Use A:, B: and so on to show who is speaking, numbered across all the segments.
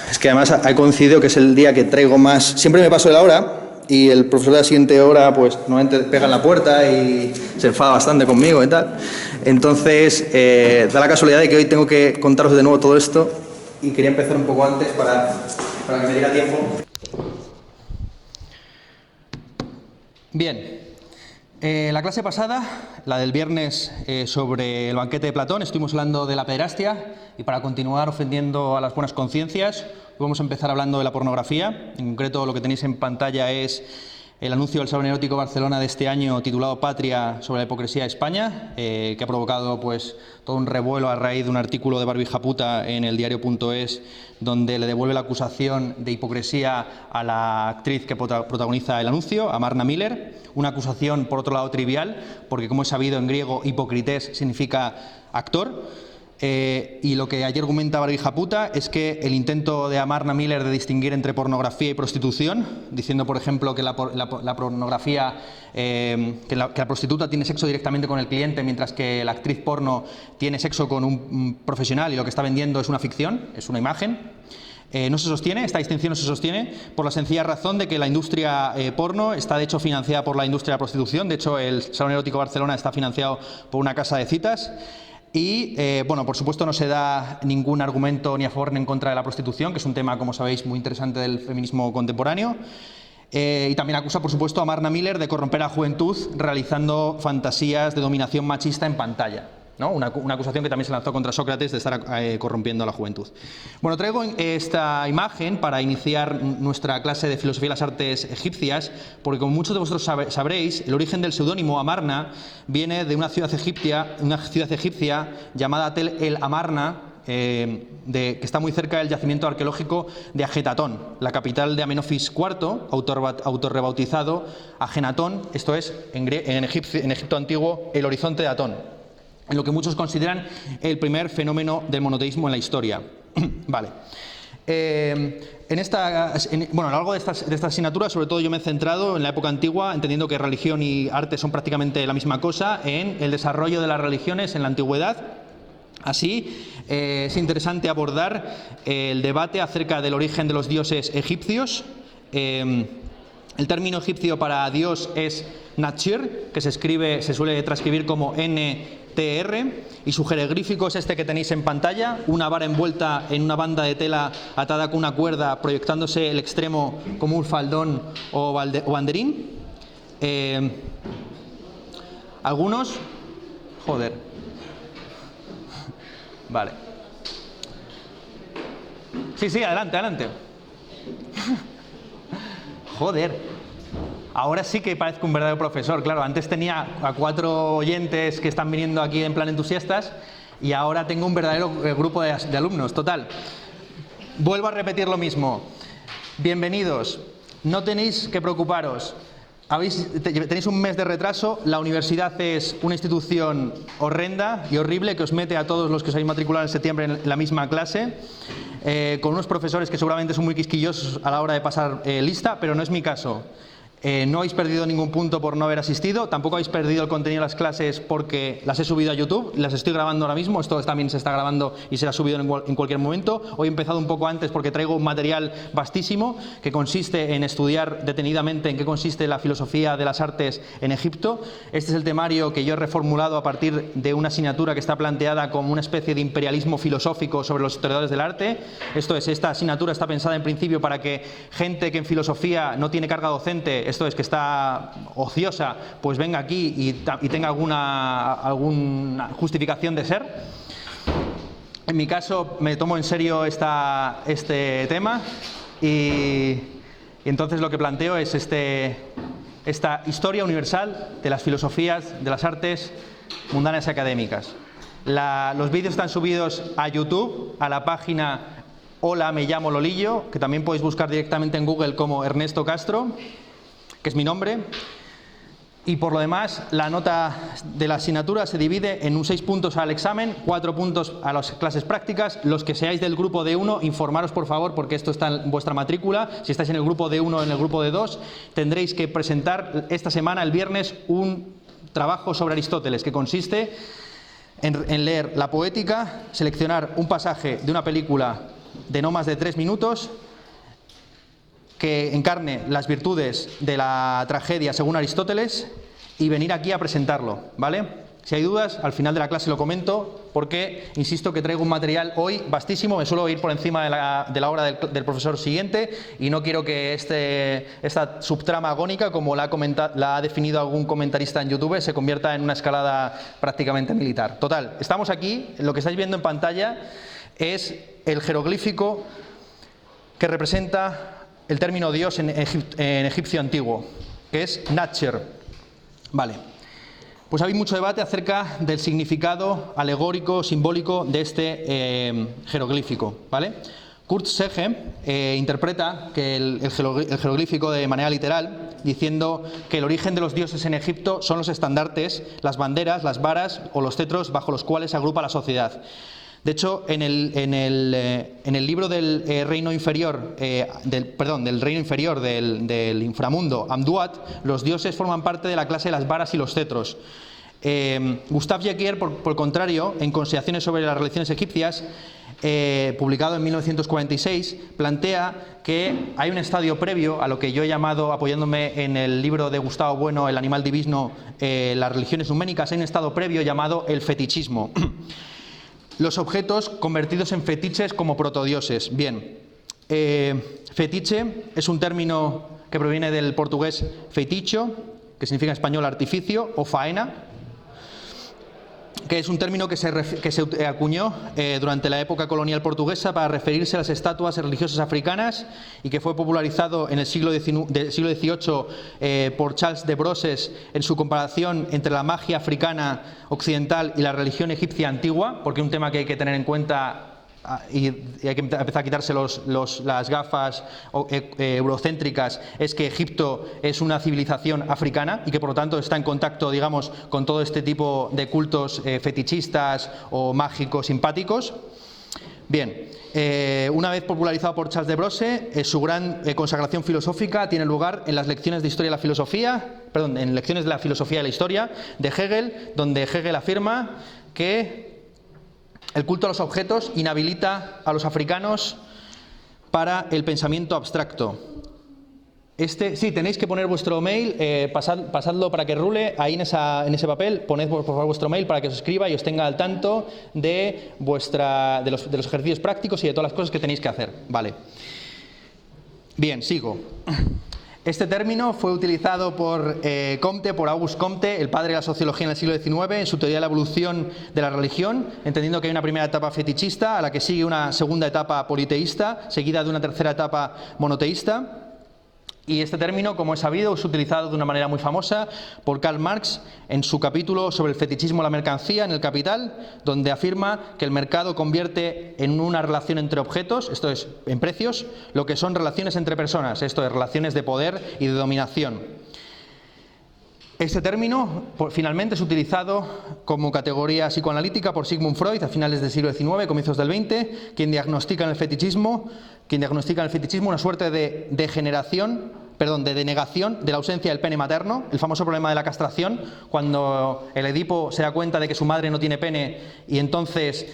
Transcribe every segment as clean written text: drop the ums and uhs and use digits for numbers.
A: Es que además ha coincidido que es el día que traigo más... Siempre me paso de la hora y el profesor de la siguiente hora pues normalmente pega en la puerta y se enfada bastante conmigo y tal. Entonces, da la casualidad de que hoy tengo que contaros de nuevo todo esto y quería empezar un poco antes para que me diera tiempo.
B: Bien. La clase pasada, la del viernes sobre el banquete de Platón, estuvimos hablando de la pederastia y para continuar ofendiendo a las buenas conciencias, vamos a empezar hablando de la pornografía. En concreto, lo que tenéis en pantalla es el anuncio del Salón Erótico Barcelona de este año titulado Patria sobre la hipocresía de España, que ha provocado pues todo un revuelo a raíz de un artículo de Barbie Japuta en el diario.es, donde le devuelve la acusación de hipocresía a la actriz que protagoniza el anuncio, a Marna Miller. Una acusación, por otro lado, trivial, porque como he sabido en griego, hipokrités significa actor. Y lo que ayer argumenta Barbie Japuta es que el intento de Marna Miller de distinguir entre pornografía y prostitución, diciendo, por ejemplo, que la pornografía, que la prostituta tiene sexo directamente con el cliente, mientras que la actriz porno tiene sexo con un profesional y lo que está vendiendo es una ficción, es una imagen. No se sostiene, esta distinción no se sostiene por la sencilla razón de que la industria porno está de hecho financiada por la industria de la prostitución. De hecho, el Salón Erótico Barcelona está financiado por una casa de citas. Y, bueno, por supuesto no se da ningún argumento ni a favor ni en contra de la prostitución, que es un tema, como sabéis, muy interesante del feminismo contemporáneo. Y también acusa, por supuesto, a Marna Miller de corromper a la juventud realizando fantasías de dominación machista en pantalla, ¿no? Una acusación que también se lanzó contra Sócrates de estar corrompiendo a la juventud. Bueno, traigo esta imagen para iniciar nuestra clase de filosofía de las artes egipcias, porque como muchos de vosotros sabréis, el origen del seudónimo Amarna viene de una ciudad egipcia llamada Tel el Amarna, que está muy cerca del yacimiento arqueológico de Ajetatón, la capital de Amenofis IV, autorrebautizado Ajenatón, esto es, en Egipto antiguo, el horizonte de Atón, en lo que muchos consideran el primer fenómeno del monoteísmo en la historia. Vale. Bueno, a lo largo de esta asignatura, sobre todo yo me he centrado en la época antigua, entendiendo que religión y arte son prácticamente la misma cosa, en el desarrollo de las religiones en la antigüedad. Así, es interesante abordar el debate acerca del origen de los dioses egipcios. El término egipcio para Dios es Natchir, que se suele transcribir como NTR, y su jeroglífico es este que tenéis en pantalla, una vara envuelta en una banda de tela atada con una cuerda, proyectándose el extremo como un faldón o banderín. Algunos... Joder. Vale. Sí, adelante. Joder. Ahora sí que parezco un verdadero profesor, claro. Antes tenía a 4 oyentes que están viniendo aquí en plan entusiastas y ahora tengo un verdadero grupo de alumnos, total. Vuelvo a repetir lo mismo. Bienvenidos. No tenéis que preocuparos. Tenéis un mes de retraso. La universidad es una institución horrenda y horrible que os mete a todos los que os habéis matriculado en septiembre en la misma clase, con unos profesores que seguramente son muy quisquillosos a la hora de pasar lista, pero no es mi caso. No habéis perdido ningún punto por no haber asistido, tampoco habéis perdido el contenido de las clases porque las he subido a YouTube, las estoy grabando ahora mismo, esto también se está grabando y será subido en cualquier momento. Hoy he empezado un poco antes porque traigo un material vastísimo que consiste en estudiar detenidamente en qué consiste la filosofía de las artes en Egipto. Este es el temario que yo he reformulado a partir de una asignatura que está planteada como una especie de imperialismo filosófico sobre los historiadores del arte. Esto es, esta asignatura está pensada en principio para que gente que en filosofía no tiene carga docente, esto es, que está ociosa, pues venga aquí y tenga alguna justificación de ser. En mi caso me tomo en serio este tema y entonces lo que planteo es esta historia universal de las filosofías, de las artes mundanas y académicas. Los vídeos están subidos a YouTube, a la página Hola, me llamo Lolillo, que también podéis buscar directamente en Google como Ernesto Castro, que es mi nombre. Y por lo demás, la nota de la asignatura se divide en 6 puntos al examen, 4 puntos a las clases prácticas. Los que seáis del grupo de 1, informaros por favor, porque esto está en vuestra matrícula. Si estáis en el grupo de 1 o en el grupo de 2, tendréis que presentar esta semana, el viernes, un trabajo sobre Aristóteles, que consiste en leer la Poética, seleccionar un pasaje de una película de no más de 3 minutos que encarne las virtudes de la tragedia según Aristóteles y venir aquí a presentarlo, ¿vale? Si hay dudas, al final de la clase lo comento, porque insisto que traigo un material hoy vastísimo, me suelo ir por encima de la hora del profesor siguiente y no quiero que esta subtrama agónica, como la ha definido algún comentarista en YouTube, se convierta en una escalada prácticamente militar. Total, estamos aquí, lo que estáis viendo en pantalla es el jeroglífico que representa el término Dios en egipcio antiguo, que es Natcher. Vale. Pues hay mucho debate acerca del significado alegórico, simbólico de este jeroglífico, ¿vale? Kurt Sege interpreta que el jeroglífico de manera literal, diciendo que el origen de los dioses en Egipto son los estandartes, las banderas, las varas o los cetros bajo los cuales se agrupa la sociedad. De hecho, en el libro del reino inferior, del inframundo, Amduat, los dioses forman parte de la clase de las varas y los cetros. Gustave Jacquier, por el contrario, en Consideraciones sobre las religiones egipcias, publicado en 1946, plantea que hay un estadio previo a lo que yo he llamado, apoyándome en el libro de Gustavo Bueno, El animal divino, las religiones numénicas, hay un estado previo llamado el fetichismo. Los objetos convertidos en fetiches como protodioses. Bien, fetiche es un término que proviene del portugués feiticho, que significa en español artificio, o faena, que es un término que se acuñó durante la época colonial portuguesa para referirse a las estatuas religiosas africanas y que fue popularizado en el siglo XVIII por Charles de Brosses en su comparación entre la magia africana occidental y la religión egipcia antigua, porque un tema que hay que tener en cuenta y hay que empezar a quitarse las gafas eurocéntricas, es que Egipto es una civilización africana y que por lo tanto está en contacto, digamos, con todo este tipo de cultos fetichistas o mágicos simpáticos. Bien, una vez popularizado por Charles de Brosses, su gran consagración filosófica tiene lugar en las lecciones de historia de la filosofía, en lecciones de la filosofía de la historia de Hegel, donde Hegel afirma que el culto a los objetos inhabilita a los africanos para el pensamiento abstracto. Sí, tenéis que poner vuestro mail, pasadlo para que rule, ahí en ese papel, poned por favor vuestro mail para que os escriba y os tenga al tanto de los ejercicios prácticos y de todas las cosas que tenéis que hacer. Vale. Bien, sigo. Este término fue utilizado por Auguste Comte, el padre de la sociología en el siglo XIX, en su teoría de la evolución de la religión, entendiendo que hay una primera etapa fetichista, a la que sigue una segunda etapa politeísta, seguida de una tercera etapa monoteísta. Y este término, como es sabido, es utilizado de una manera muy famosa por Karl Marx en su capítulo sobre el fetichismo de la mercancía en El Capital, donde afirma que el mercado convierte en una relación entre objetos, esto es, en precios, lo que son relaciones entre personas, esto es, relaciones de poder y de dominación. Este término, finalmente, es utilizado como categoría psicoanalítica por Sigmund Freud a finales del siglo XIX, comienzos del XX, quien diagnostica en el fetichismo una suerte de denegación de la ausencia del pene materno, el famoso problema de la castración, cuando el Edipo se da cuenta de que su madre no tiene pene y entonces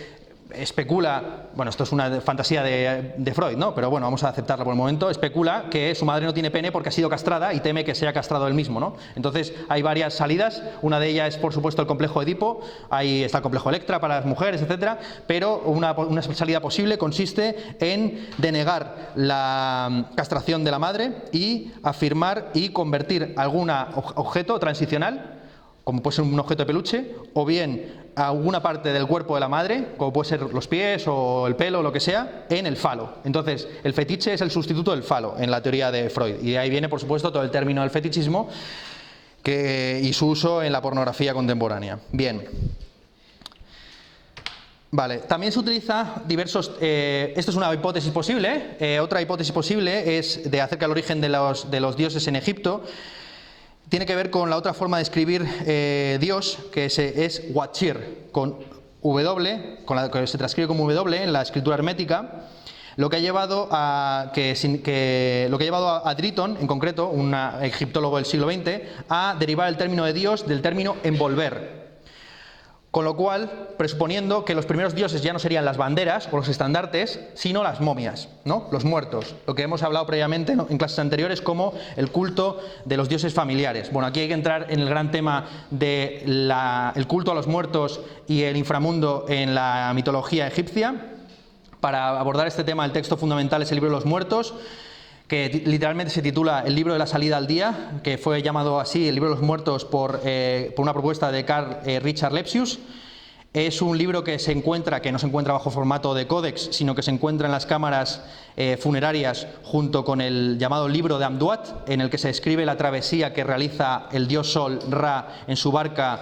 B: especula, bueno, esto es una fantasía de Freud, ¿no? Pero bueno, vamos a aceptarla por el momento, especula que su madre no tiene pene porque ha sido castrada y teme que sea castrado él mismo, ¿no? Entonces hay varias salidas, una de ellas es por supuesto el complejo Edipo, ahí está el complejo Electra para las mujeres, etcétera, pero una salida posible consiste en denegar la castración de la madre y afirmar y convertir algún objeto transicional, como puede ser un objeto de peluche, o bien alguna parte del cuerpo de la madre, como puede ser los pies o el pelo o lo que sea, en el falo. Entonces, el fetiche es el sustituto del falo en la teoría de Freud. Y de ahí viene, por supuesto, todo el término del fetichismo y su uso en la pornografía contemporánea. Bien. Vale, también se utiliza diversos... esto es una hipótesis posible. Otra hipótesis posible es acerca del origen de los dioses en Egipto. Tiene que ver con la otra forma de escribir Dios, que es Watchir, con W, que se transcribe como W en la escritura hermética, lo que ha llevado a Driton, en concreto, un egiptólogo del siglo XX, a derivar el término de Dios del término envolver. Con lo cual, presuponiendo que los primeros dioses ya no serían las banderas o los estandartes, sino las momias, ¿no? Los muertos. Lo que hemos hablado previamente, ¿no?, en clases anteriores, como el culto de los dioses familiares. Bueno, aquí hay que entrar en el gran tema del culto a los muertos y el inframundo en la mitología egipcia. Para abordar este tema, el texto fundamental es el libro de los muertos, que literalmente se titula El libro de la salida al día, que fue llamado así el libro de los muertos por una propuesta de Carl Richard Lepsius. Es un libro que no se encuentra bajo formato de códex, sino que se encuentra en las cámaras funerarias junto con el llamado libro de Amduat, en el que se describe la travesía que realiza el dios Sol, Ra, en su barca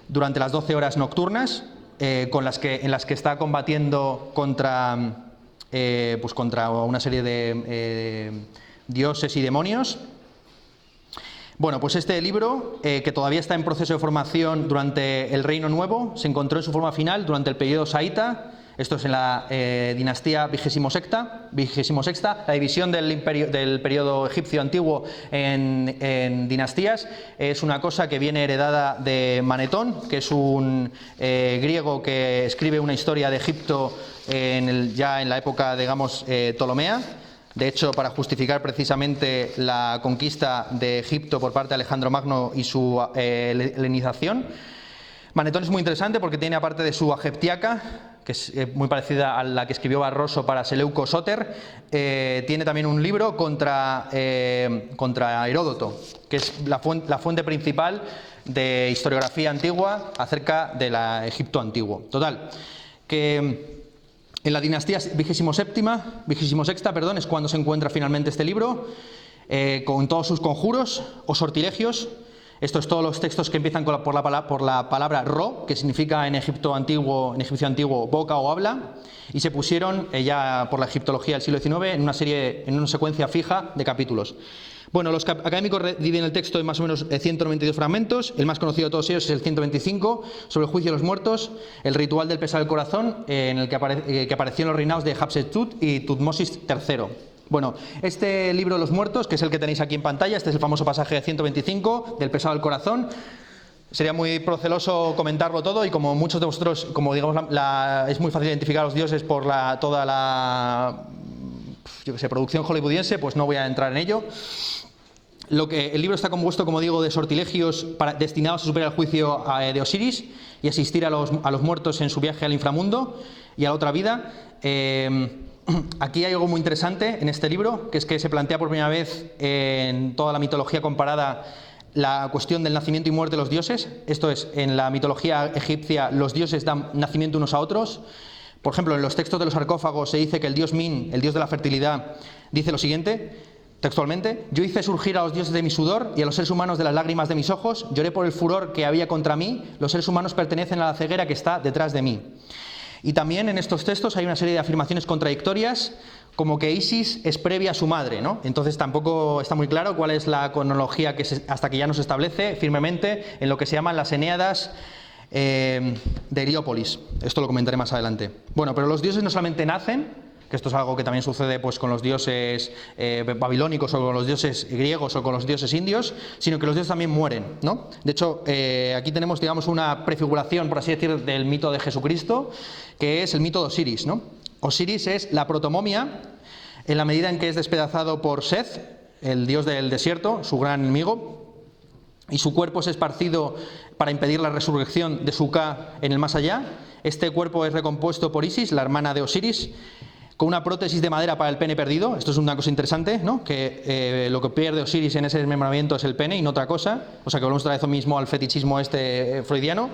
B: durante las 12 horas nocturnas, en las que está combatiendo contra una serie de dioses y demonios. Bueno, pues este libro, que todavía está en proceso de formación durante el Reino Nuevo, se encontró en su forma final durante el periodo saíta. Esto es en la dinastía XXVI, la división del periodo egipcio antiguo en dinastías. Es una cosa que viene heredada de Manetón, que es un griego que escribe una historia de Egipto ya en la época, digamos, Ptolomea. De hecho, para justificar precisamente la conquista de Egipto por parte de Alejandro Magno y su helenización. Manetón es muy interesante porque tiene, aparte de su Ageptiaca, que es muy parecida a la que escribió Barroso para Seleuco Soter, tiene también un libro contra Heródoto, que es la fuente principal de historiografía antigua acerca de la Egipto antiguo. Total, que en la dinastía XXVI, es cuando se encuentra finalmente este libro, con todos sus conjuros o sortilegios. Estos todos los textos que empiezan por la palabra ro, que significa en egipcio antiguo boca o habla, y se pusieron ya por la egiptología del siglo XIX en una secuencia fija de capítulos. Bueno, los académicos dividen el texto en más o menos 192 fragmentos. El más conocido de todos ellos es el 125, sobre el juicio de los muertos, el ritual del pesar del corazón, en el que apareció en los reinados de Hatshepsut y Tutmosis III. Bueno, este libro de los muertos, que es el que tenéis aquí en pantalla, este es el famoso pasaje de 125 del pesado del corazón. Sería muy proceloso comentarlo todo, y como muchos de vosotros, como digamos, es muy fácil identificar a los dioses por toda la producción hollywoodiense, pues no voy a entrar en ello. El libro está compuesto, como digo, de sortilegios destinados a superar el juicio de Osiris y asistir a los muertos en su viaje al inframundo y a la otra vida. Aquí hay algo muy interesante en este libro, que es que se plantea por primera vez en toda la mitología comparada la cuestión del nacimiento y muerte de los dioses. Esto es, en la mitología egipcia los dioses dan nacimiento unos a otros. Por ejemplo, en los textos de los sarcófagos se dice que el dios Min, el dios de la fertilidad, dice lo siguiente, textualmente: yo hice surgir a los dioses de mi sudor y a los seres humanos de las lágrimas de mis ojos, lloré por el furor que había contra mí, los seres humanos pertenecen a la ceguera que está detrás de mí. Y también en estos textos hay una serie de afirmaciones contradictorias, como que Isis es previa a su madre, ¿no? Entonces tampoco está muy claro cuál es la cronología hasta que ya nos establece firmemente en lo que se llaman las Eneadas de Heliópolis. Esto lo comentaré más adelante. Bueno, pero los dioses no solamente nacen, que esto es algo que también sucede pues con los dioses babilónicos o con los dioses griegos o con los dioses indios, sino que los dioses también mueren, ¿no? De hecho, aquí tenemos, digamos, una prefiguración, por así decir, del mito de Jesucristo, que es el mito de Osiris, ¿no? Osiris es la protomomia, en la medida en que es despedazado por Seth, el dios del desierto, su gran enemigo, y su cuerpo es esparcido para impedir la resurrección de su Ka en el más allá. Este cuerpo es recompuesto por Isis, la hermana de Osiris, con una prótesis de madera para el pene perdido. Esto es una cosa interesante, ¿no? Que lo que pierde Osiris en ese desmembramiento es el pene y no otra cosa. O sea que volvemos otra vez mismo al fetichismo freudiano.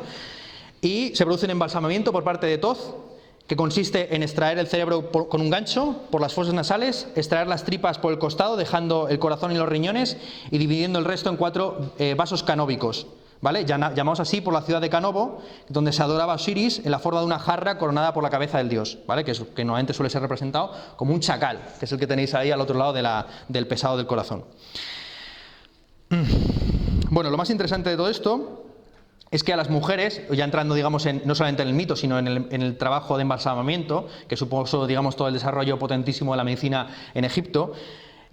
B: Y se produce un embalsamamiento por parte de Thoth, que consiste en extraer el cerebro con un gancho por las fosas nasales, extraer las tripas por el costado, dejando el corazón y los riñones, y dividiendo el resto en 4 vasos canóbicos, ¿vale? Llamados así por la ciudad de Canobo, donde se adoraba a Osiris en la forma de una jarra coronada por la cabeza del dios, ¿vale? Que normalmente suele ser representado como un chacal, que es el que tenéis ahí al otro lado del pesado del corazón. Bueno, lo más interesante de todo esto es que a las mujeres, ya entrando, digamos, no solamente en el mito, sino en el trabajo de embalsamamiento, que supuso, digamos, todo el desarrollo potentísimo de la medicina en Egipto,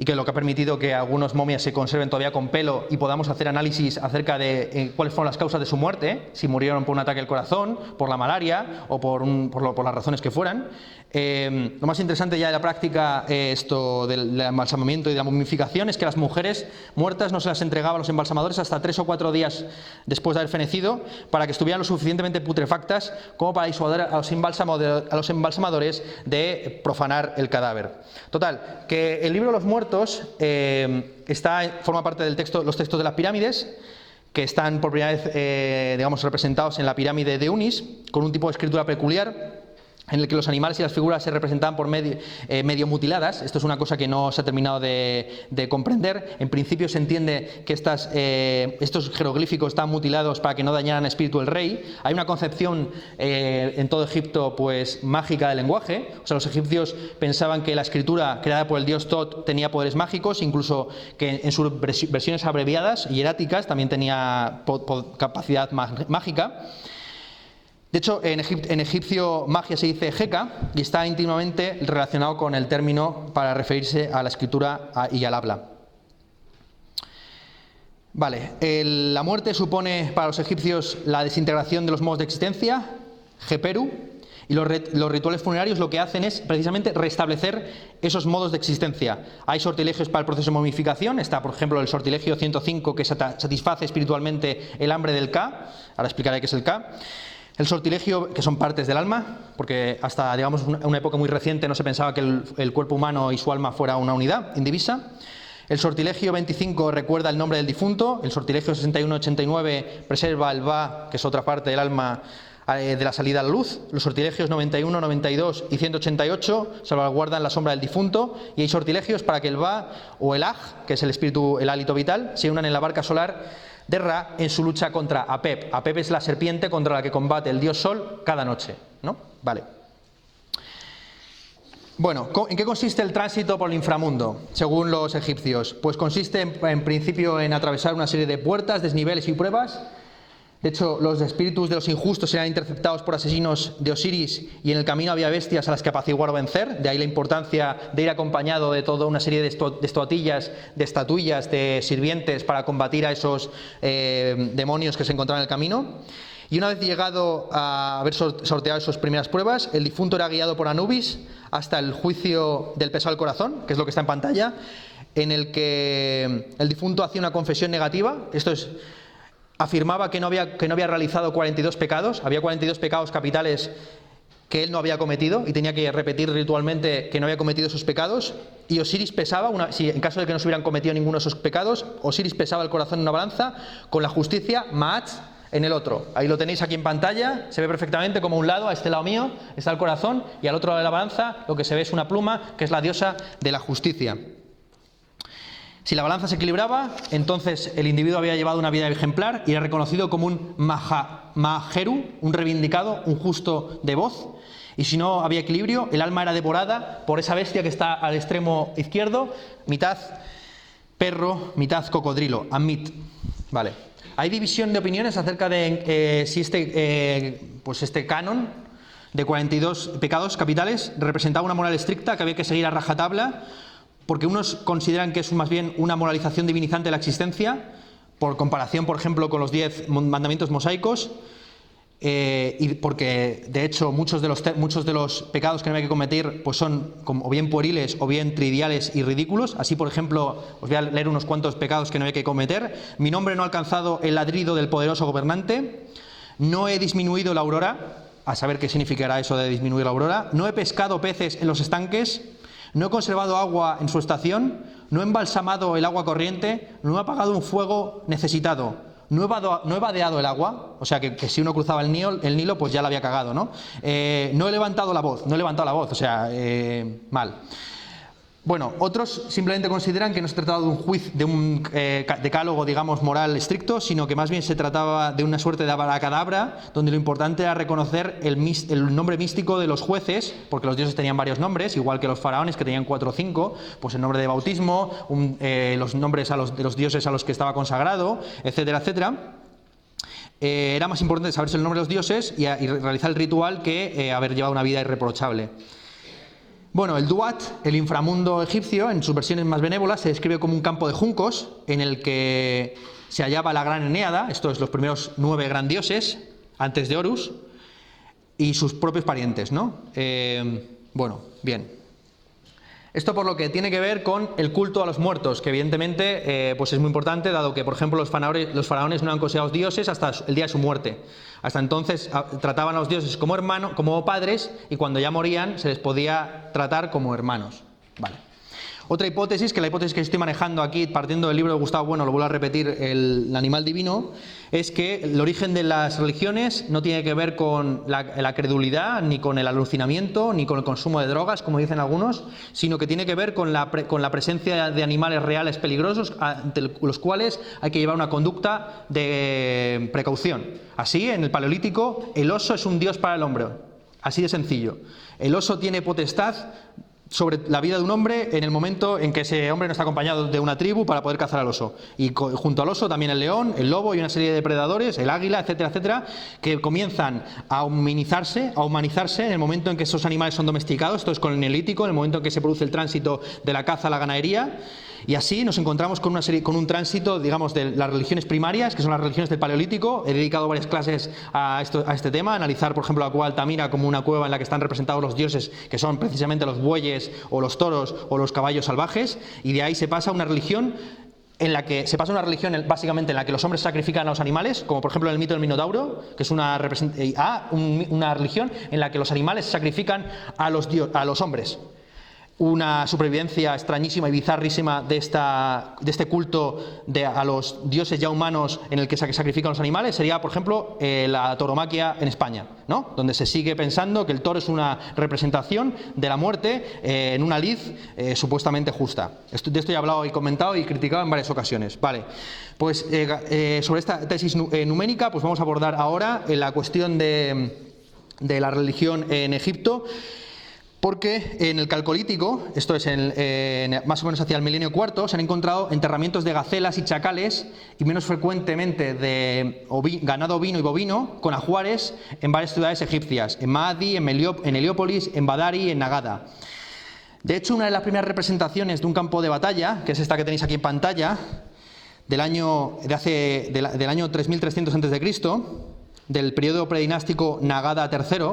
B: y que lo que ha permitido que algunas momias se conserven todavía con pelo y podamos hacer análisis acerca de cuáles fueron las causas de su muerte, si murieron por un ataque al corazón, por la malaria o por las razones que fueran. Lo más interesante ya de la práctica esto del embalsamamiento y de la momificación es que las mujeres muertas no se las entregaba a los embalsamadores hasta 3 o 4 días después de haber fenecido, para que estuvieran lo suficientemente putrefactas como para disuadir a los embalsamadores de profanar el cadáver. Total, que el libro de los muertos forma parte del texto, los textos de las pirámides, que están por primera vez digamos, representados en la pirámide de Unis, con un tipo de escritura peculiar, en el que los animales y las figuras se representaban por medio mutiladas. Esto es una cosa que no se ha terminado de comprender. En principio se entiende que estos jeroglíficos están mutilados para que no dañaran el espíritu del rey. Hay una concepción en todo Egipto pues mágica del lenguaje. O sea, los egipcios pensaban que la escritura creada por el dios Tot tenía poderes mágicos, incluso que en sus versiones abreviadas y hieráticas también tenía capacidad mágica. De hecho, en egipcio magia se dice Heka y está íntimamente relacionado con el término para referirse a la escritura y al habla. Vale, la muerte supone para los egipcios la desintegración de los modos de existencia, Jeperu, y los rituales funerarios lo que hacen es precisamente restablecer esos modos de existencia. Hay sortilegios para el proceso de momificación. Está, por ejemplo, el sortilegio 105 que satisface espiritualmente el hambre del Ka. Ahora explicaré qué es el Ka. El sortilegio, que son partes del alma, porque hasta digamos una época muy reciente no se pensaba que el cuerpo humano y su alma fuera una unidad indivisa. El sortilegio 25 recuerda el nombre del difunto. El sortilegio 61-89 preserva el Ba, que es otra parte del alma de la salida a la luz. Los sortilegios 91, 92 y 188 salvaguardan la sombra del difunto. Y hay sortilegios para que el Ba o el Aj, que es el espíritu, el hálito vital, se unan en la barca solar de Ra en su lucha contra Apep. Apep es la serpiente contra la que combate el dios Sol cada noche, ¿no? Vale. Bueno, ¿en qué consiste el tránsito por el inframundo, según los egipcios? Pues consiste en principio en atravesar una serie de puertas, desniveles y pruebas. De hecho, los espíritus de los injustos eran interceptados por asesinos de Osiris y en el camino había bestias a las que apaciguar o vencer. De ahí la importancia de ir acompañado de toda una serie de estatuillas, de sirvientes para combatir a esos demonios que se encontraban en el camino. Y una vez llegado a haber sorteado esas primeras pruebas, el difunto era guiado por Anubis hasta el juicio del peso al corazón, que es lo que está en pantalla, en el que el difunto hacía una confesión negativa. Esto es... afirmaba que no había realizado 42 pecados, había 42 pecados capitales que él no había cometido y tenía que repetir ritualmente que no había cometido esos pecados. Y Osiris pesaba, en caso de que no se hubieran cometido ninguno de esos pecados, Osiris pesaba el corazón en una balanza con la justicia, Maat, en el otro. Ahí lo tenéis aquí en pantalla, se ve perfectamente como a un lado, a este lado mío, está el corazón y al otro lado de la balanza lo que se ve es una pluma que es la diosa de la justicia. Si la balanza se equilibraba, entonces el individuo había llevado una vida ejemplar y era reconocido como un majeru, un reivindicado, un justo de voz. Y si no había equilibrio, el alma era devorada por esa bestia que está al extremo izquierdo, mitad perro, mitad cocodrilo, Amit. Vale. Hay división de opiniones acerca de si este canon de 42 pecados capitales representaba una moral estricta que había que seguir a rajatabla, porque unos consideran que es más bien una moralización divinizante de la existencia, por comparación, por ejemplo, con los 10 mandamientos mosaicos, y porque, de hecho, muchos de los pecados que no hay que cometer pues son o bien pueriles o bien triviales y ridículos. Así, por ejemplo, os voy a leer unos cuantos pecados que no hay que cometer. Mi nombre no ha alcanzado el ladrido del poderoso gobernante. No he disminuido la aurora, a saber qué significará eso de disminuir la aurora. No he pescado peces en los estanques. No he conservado agua en su estación, no he embalsamado el agua corriente, no he apagado un fuego necesitado, no he vadeado el agua, o sea que si uno cruzaba el Nilo pues ya la había cagado, ¿no? No he levantado la voz, o sea, mal. Bueno, otros simplemente consideran que no se trataba de un juicio, de un decálogo, digamos, moral estricto, sino que más bien se trataba de una suerte de abracadabra, donde lo importante era reconocer el nombre místico de los jueces, porque los dioses tenían varios nombres, igual que los faraones que tenían 4 o 5, pues el nombre de bautismo, los nombres de los dioses a los que estaba consagrado, etcétera, etcétera. Era más importante saberse el nombre de los dioses y realizar el ritual que haber llevado una vida irreprochable. Bueno, el Duat, el inframundo egipcio, en sus versiones más benévolas, se describe como un campo de juncos en el que se hallaba la gran Eneada, estos los primeros 9 gran dioses, antes de Horus, y sus propios parientes, ¿no? Bueno, bien. Esto por lo que tiene que ver con el culto a los muertos, que evidentemente pues es muy importante, dado que, por ejemplo, los faraones no eran considerados dioses hasta el día de su muerte. Hasta entonces trataban a los dioses como hermanos, como padres, y cuando ya morían se les podía tratar como hermanos. Vale. Otra hipótesis, que la hipótesis que estoy manejando aquí, partiendo del libro de Gustavo Bueno, lo vuelvo a repetir, el animal divino, es que el origen de las religiones no tiene que ver con la credulidad, ni con el alucinamiento, ni con el consumo de drogas, como dicen algunos, sino que tiene que ver con la presencia de animales reales peligrosos, ante los cuales hay que llevar una conducta de precaución. Así, en el Paleolítico, el oso es un dios para el hombre, así de sencillo. El oso tiene potestad sobre la vida de un hombre en el momento en que ese hombre no está acompañado de una tribu para poder cazar al oso. Y junto al oso también el león, el lobo y una serie de depredadores, el águila, etcétera, etcétera, que comienzan a humanizarse en el momento en que esos animales son domesticados. Esto es con el Neolítico, en el momento en que se produce el tránsito de la caza a la ganadería. Y así nos encontramos con un tránsito, digamos, de las religiones primarias, que son las religiones del Paleolítico. He dedicado varias clases a este tema, a analizar, por ejemplo, la cueva de Altamira como una cueva en la que están representados los dioses, que son precisamente los bueyes o los toros o los caballos salvajes, y de ahí se pasa a una religión básicamente en la que los hombres sacrifican a los animales, como por ejemplo en el mito del Minotauro, que es una religión en la que los animales sacrifican a los hombres. Una supervivencia extrañísima y bizarrísima de este culto a los dioses ya humanos en el que se sacrifican los animales sería, por ejemplo, la tauromaquia en España, ¿no? Donde se sigue pensando que el toro es una representación de la muerte en una lid supuestamente justa. De esto ya he hablado y comentado y criticado en varias ocasiones. Vale, pues sobre esta tesis numénica pues vamos a abordar ahora la cuestión de la religión en Egipto. Porque en el Calcolítico, esto es más o menos hacia el milenio IV, se han encontrado enterramientos de gacelas y chacales, y menos frecuentemente de ganado ovino y bovino, con ajuares en varias ciudades egipcias, en Maadi, en Heliópolis, en Badari y en Nagada. De hecho, una de las primeras representaciones de un campo de batalla, que es esta que tenéis aquí en pantalla, del año 3300 a.C., del periodo predinástico Nagada III,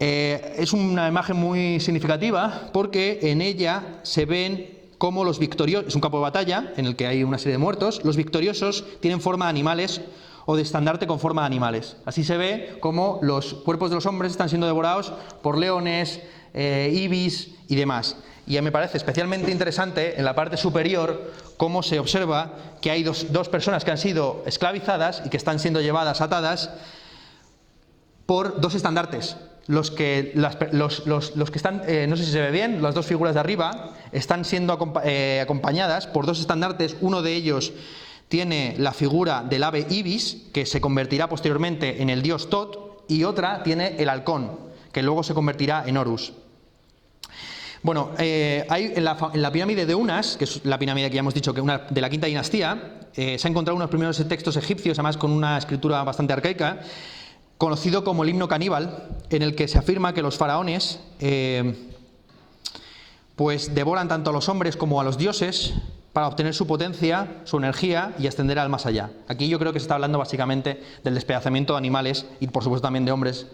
B: es una imagen muy significativa porque en ella se ven cómo los victoriosos, es un campo de batalla en el que hay una serie de muertos, los victoriosos tienen forma de animales o de estandarte con forma de animales. Así se ve cómo los cuerpos de los hombres están siendo devorados por leones, ibis y demás. Y me parece especialmente interesante en la parte superior cómo se observa que hay dos personas que han sido esclavizadas y que están siendo llevadas atadas por dos estandartes. Los que están, no sé si se ve bien, las dos figuras de arriba están siendo acompañadas por dos estandartes. Uno de ellos tiene la figura del ave ibis, que se convertirá posteriormente en el dios Tot, y otra tiene el halcón, que luego se convertirá en Horus. Bueno, hay en la pirámide de Unas, que es la pirámide que ya hemos dicho que de la quinta dinastía, se han encontrado unos primeros textos egipcios, además con una escritura bastante arcaica, conocido como el himno caníbal, en el que se afirma que los faraones pues devoran tanto a los hombres como a los dioses para obtener su potencia, su energía y ascender al más allá. Aquí yo creo que se está hablando básicamente del despedazamiento de animales y por supuesto también de hombres,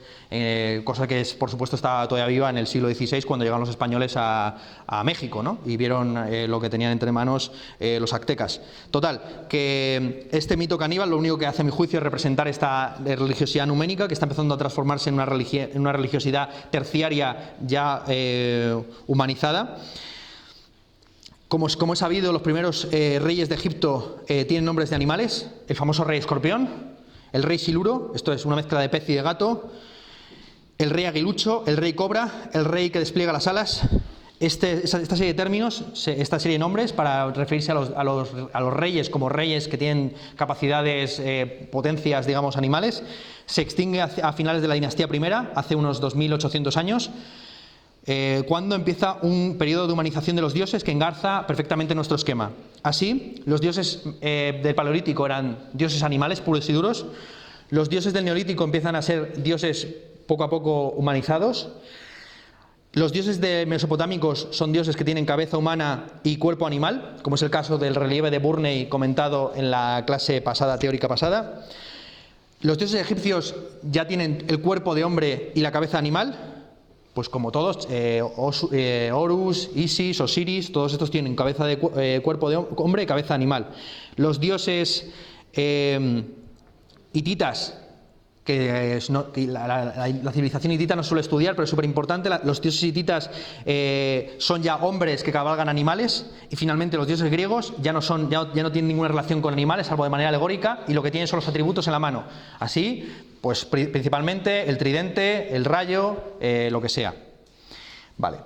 B: cosa que por supuesto estaba todavía viva en el siglo XVI cuando llegaron los españoles a México, ¿no? Y vieron lo que tenían entre manos los aztecas. Total, que este mito caníbal lo único que hace a mi juicio es representar esta religiosidad numénica que está empezando a transformarse en una religiosidad terciaria ya humanizada. Como es sabido, los primeros reyes de Egipto tienen nombres de animales. El famoso rey escorpión, el rey siluro, esto es una mezcla de pez y de gato, el rey aguilucho, el rey cobra, el rey que despliega las alas. Esta serie de términos, esta serie de nombres para referirse a los reyes como reyes que tienen capacidades, potencias, digamos, animales, se extingue a finales de la dinastía primera, hace unos 2800 años, cuando empieza un periodo de humanización de los dioses que engarza perfectamente nuestro esquema. Así, los dioses del Paleolítico eran dioses animales puros y duros. Los dioses del Neolítico empiezan a ser dioses poco a poco humanizados. Los dioses mesopotámicos son dioses que tienen cabeza humana y cuerpo animal, como es el caso del relieve de Burney comentado en la clase pasada, teórica pasada. Los dioses egipcios ya tienen el cuerpo de hombre y la cabeza animal, pues como todos, Horus, Isis, Osiris, todos estos tienen cabeza de cuerpo de hombre y cabeza animal. Los dioses hititas, que la civilización hitita no suele estudiar, pero es súper importante. Los dioses hititas son ya hombres que cabalgan animales, y finalmente los dioses griegos ya no tienen ninguna relación con animales, salvo de manera alegórica, y lo que tienen son los atributos en la mano. Así, pues principalmente el tridente, el rayo, lo que sea. Vale.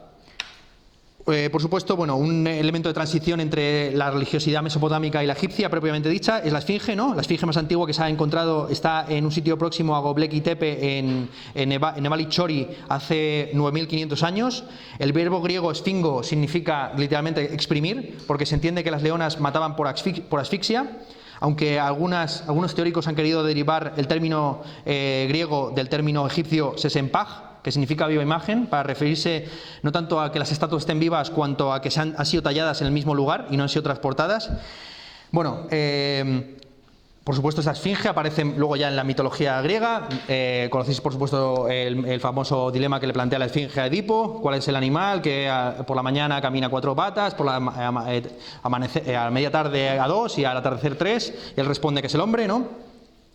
B: Por supuesto, bueno, un elemento de transición entre la religiosidad mesopotámica y la egipcia propiamente dicha es la esfinge, ¿no? La esfinge más antigua que se ha encontrado está en un sitio próximo a Göbekli Tepe en Nevali Chori hace 9.500 años. El verbo griego esfingo significa literalmente exprimir, porque se entiende que las leonas mataban por asfixia, aunque algunos teóricos han querido derivar el término griego del término egipcio sesempaj, que significa viva imagen, para referirse no tanto a que las estatuas estén vivas, cuanto a que han sido talladas en el mismo lugar y no han sido transportadas. Bueno, por supuesto esta esfinge aparece luego ya en la mitología griega. Conocéis por supuesto el famoso dilema que le plantea la esfinge a Edipo: cuál es el animal que por la mañana camina a 4 patas, a media tarde a 2 y al atardecer 3, y él responde que es el hombre, ¿no?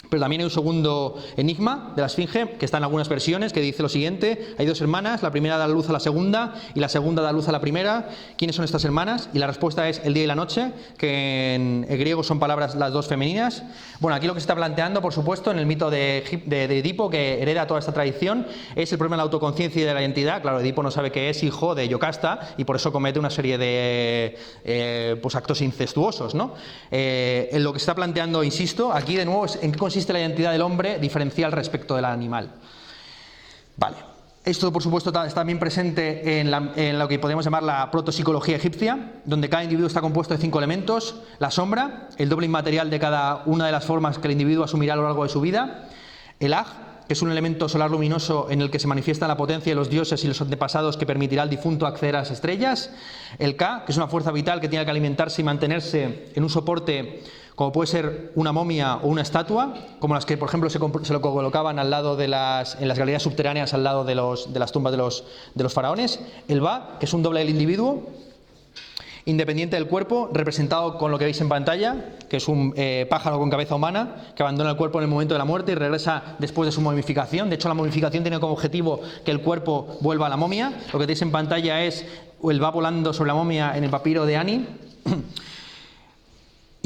B: Pero también hay un segundo enigma de la esfinge, que está en algunas versiones, que dice lo siguiente: hay 2 hermanas, la primera da luz a la segunda y la segunda da luz a la primera. ¿Quiénes son estas hermanas? Y la respuesta es el día y la noche, que en griego son palabras las 2 femeninas. Bueno, aquí lo que se está planteando, por supuesto, en el mito de Edipo, que hereda toda esta tradición, es el problema de la autoconciencia y de la identidad. Claro, Edipo no sabe que es hijo de Yocasta y por eso comete una serie de actos incestuosos, ¿no? En lo que se está planteando, insisto, aquí de nuevo es en qué consiste la identidad del hombre diferencial respecto del animal. Vale. Esto, por supuesto, está también presente en lo que podemos llamar la protopsicología egipcia, donde cada individuo está compuesto de 5 elementos: la sombra, el doble inmaterial de cada una de las formas que el individuo asumirá a lo largo de su vida; el Aj, que es un elemento solar luminoso en el que se manifiesta la potencia de los dioses y los antepasados que permitirá al difunto acceder a las estrellas; el Ka, que es una fuerza vital que tiene que alimentarse y mantenerse en un soporte, como puede ser una momia o una estatua, como las que, por ejemplo, se lo colocaban en las galerías subterráneas al lado de las tumbas de los faraones; el Ba, que es un doble del individuo, independiente del cuerpo, representado con lo que veis en pantalla, que es un pájaro con cabeza humana, que abandona el cuerpo en el momento de la muerte y regresa después de su momificación. De hecho, la momificación tiene como objetivo que el cuerpo vuelva a la momia. Lo que tenéis en pantalla es el Va volando sobre la momia en el papiro de Ani.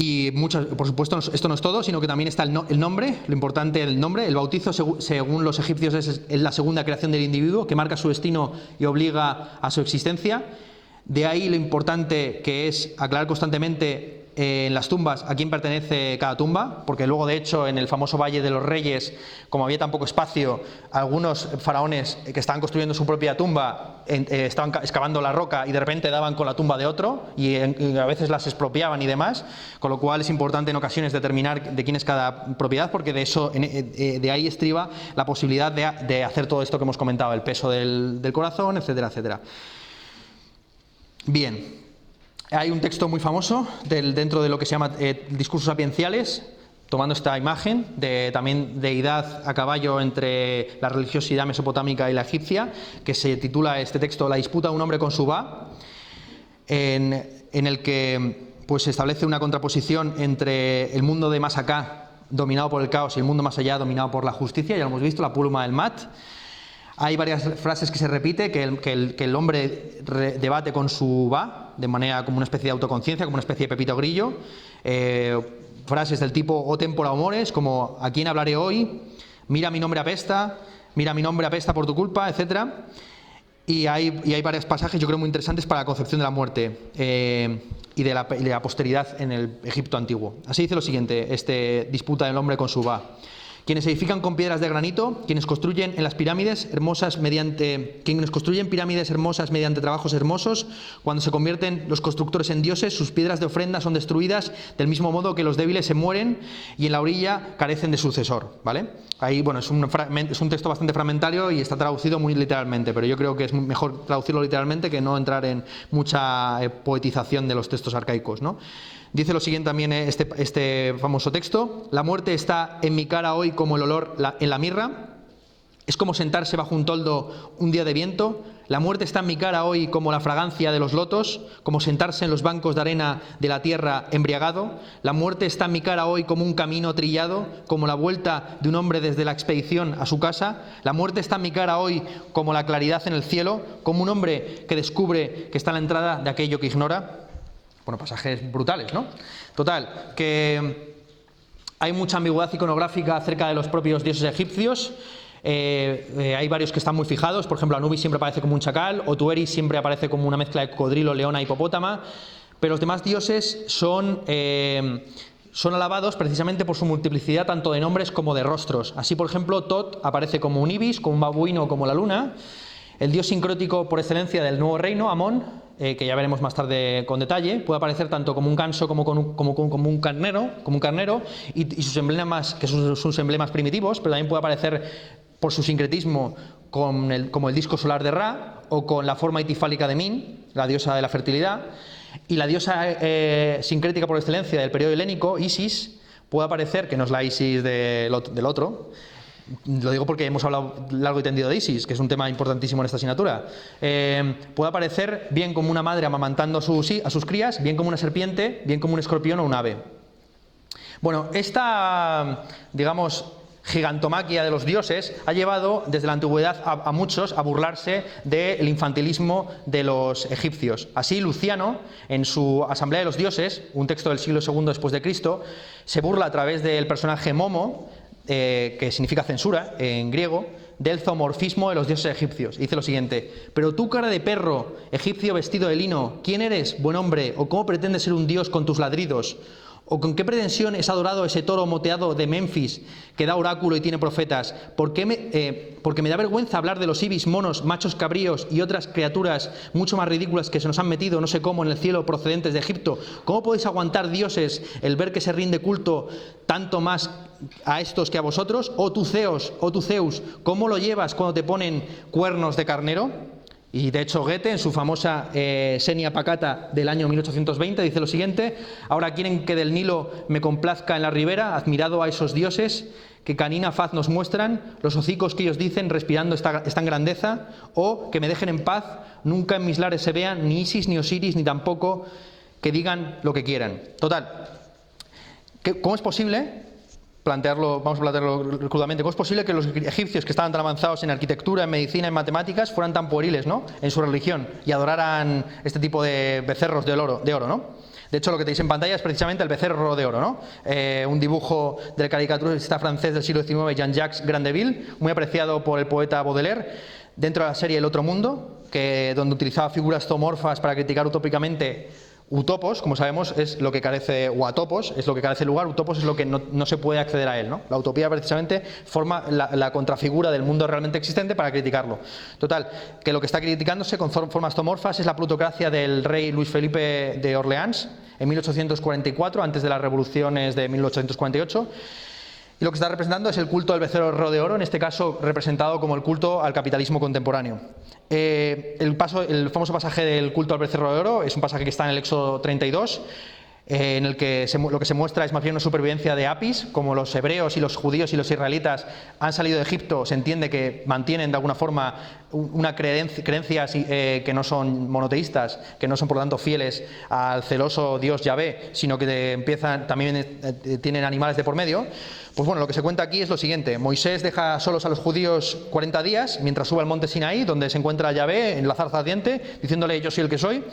B: Y por supuesto, esto no es todo, sino que también está el nombre, lo importante del nombre. El bautizo, según los egipcios, es la segunda creación del individuo, que marca su destino y obliga a su existencia. De ahí lo importante que es aclarar constantemente en las tumbas a quién pertenece cada tumba, porque luego, de hecho, en el famoso Valle de los Reyes, como había tan poco espacio, algunos faraones que estaban construyendo su propia tumba estaban excavando la roca y de repente daban con la tumba de otro y a veces las expropiaban y demás, con lo cual es importante en ocasiones determinar de quién es cada propiedad, porque de ahí estriba la posibilidad de hacer todo esto que hemos comentado: el peso del corazón, etcétera, etcétera. Bien, hay un texto muy famoso dentro de lo que se llama discursos sapienciales, tomando esta imagen de también deidad a caballo entre la religiosidad mesopotámica y la egipcia, que se titula este texto La disputa de un hombre con su Ba, en el que pues se establece una contraposición entre el mundo de más acá, dominado por el caos, y el mundo más allá, dominado por la justicia. Ya lo hemos visto, la pluma del Mat. Hay varias frases que se repite, que el hombre debate con su Ba, de manera como una especie de autoconciencia, como una especie de Pepito Grillo. Frases del tipo o tempora o mores, como ¿a quién hablaré hoy?, mira mi nombre apesta por tu culpa, etc. Y hay varios pasajes, yo creo, muy interesantes para la concepción de la muerte y de la posteridad en el Egipto antiguo. Así dice lo siguiente, disputa del hombre con su Ba: quienes edifican con piedras de granito, quienes construyen pirámides hermosas mediante trabajos hermosos, cuando se convierten los constructores en dioses, sus piedras de ofrenda son destruidas del mismo modo que los débiles se mueren y en la orilla carecen de sucesor, ¿vale? Ahí, bueno, es un texto bastante fragmentario y está traducido muy literalmente, pero yo creo que es mejor traducirlo literalmente que no entrar en mucha poetización de los textos arcaicos, ¿no? Dice lo siguiente también este famoso texto: la muerte está en mi cara hoy como el olor en la mirra, es como sentarse bajo un toldo un día de viento. La muerte está en mi cara hoy como la fragancia de los lotos, como sentarse en los bancos de arena de la tierra embriagado. La muerte está en mi cara hoy como un camino trillado, como la vuelta de un hombre desde la expedición a su casa. La muerte está en mi cara hoy como la claridad en el cielo, como un hombre que descubre que está a la entrada de aquello que ignora. Bueno, pasajes brutales, ¿no? Total, que hay mucha ambigüedad iconográfica acerca de los propios dioses egipcios. Hay varios que están muy fijados. Por ejemplo, Anubis siempre aparece como un chacal, Otueris siempre aparece como una mezcla de cocodrilo, leona, hipopótama. Pero los demás dioses son alabados precisamente por su multiplicidad tanto de nombres como de rostros. Así, por ejemplo, Tot aparece como un ibis, como un babuino, como la luna. El dios sincrótico por excelencia del nuevo reino, Amón, que ya veremos más tarde con detalle, puede aparecer tanto como un ganso como un carnero, y sus emblemas, que son sus emblemas primitivos, pero también puede aparecer por su sincretismo como el disco solar de Ra, o con la forma itifálica de Min, la diosa de la fertilidad. Y la diosa sincrética por excelencia del periodo helénico, Isis, puede aparecer, que no es la Isis del otro. Lo digo porque hemos hablado largo y tendido de Isis, que es un tema importantísimo en esta asignatura. Puede aparecer bien como una madre amamantando a sus crías, bien como una serpiente, bien como un escorpión o un ave. Bueno, esta, digamos, gigantomaquia de los dioses ha llevado desde la antigüedad a muchos a burlarse del infantilismo de los egipcios. Así, Luciano, en su Asamblea de los Dioses, un texto del siglo II después de Cristo, se burla a través del personaje Momo, que significa censura en griego, del zoomorfismo de los dioses egipcios. Y dice lo siguiente: pero tú, cara de perro, egipcio vestido de lino, ¿quién eres, buen hombre? ¿O cómo pretendes ser un dios con tus ladridos? ¿O con qué pretensión es adorado ese toro moteado de Memphis que da oráculo y tiene profetas? Porque me da vergüenza hablar de los ibis, monos, machos cabríos y otras criaturas mucho más ridículas que se nos han metido no sé cómo en el cielo procedentes de Egipto. ¿Cómo podéis aguantar, dioses, el ver que se rinde culto tanto más a estos que a vosotros? ¿O tu Zeus, cómo lo llevas cuando te ponen cuernos de carnero? Y de hecho Goethe, en su famosa Xenia Pacata del año 1820, dice lo siguiente: ahora quieren que del Nilo me complazca en la ribera, admirado a esos dioses que canina faz nos muestran, los hocicos que ellos dicen respirando esta grandeza, o que me dejen en paz, nunca en mis lares se vean ni Isis ni Osiris, ni tampoco que digan lo que quieran. Total, ¿cómo es posible? Vamos a plantearlo crudamente. ¿Cómo es posible que los egipcios, que estaban tan avanzados en arquitectura, en medicina, en matemáticas, fueran tan pueriles, ¿no?, en su religión y adoraran este tipo de becerros de oro, ¿no? De hecho, lo que tenéis en pantalla es precisamente el becerro de oro, ¿no? Un dibujo del caricaturista francés del siglo XIX, Jean-Jacques Grandeville, muy apreciado por el poeta Baudelaire, dentro de la serie El Otro Mundo, donde utilizaba figuras zoomorfas para criticar utópicamente. Utopos, como sabemos, es lo que carece, o atopos, es lo que carece el lugar. Utopos es lo que no se puede acceder a él, ¿no? La utopía precisamente forma la contrafigura del mundo realmente existente para criticarlo. Total, que lo que está criticándose con formas zoomorfas es la plutocracia del rey Luis Felipe de Orleans en 1844, antes de las revoluciones de 1848. Y lo que está representando es el culto del becerro de oro, en este caso representado como el culto al capitalismo contemporáneo. El famoso pasaje del culto al becerro de oro es un pasaje que está en el Éxodo 32, en el que lo que se muestra es más bien una supervivencia de Apis. Como los hebreos y los judíos y los israelitas han salido de Egipto, se entiende que mantienen de alguna forma una creencias que no son monoteístas, que no son por lo tanto fieles al celoso Dios Yahvé, sino que también tienen animales de por medio. Pues bueno, lo que se cuenta aquí es lo siguiente: Moisés deja solos a los judíos 40 días mientras sube al monte Sinaí, donde se encuentra Yahvé en la zarza ardiente, diciéndole: yo soy el que soy.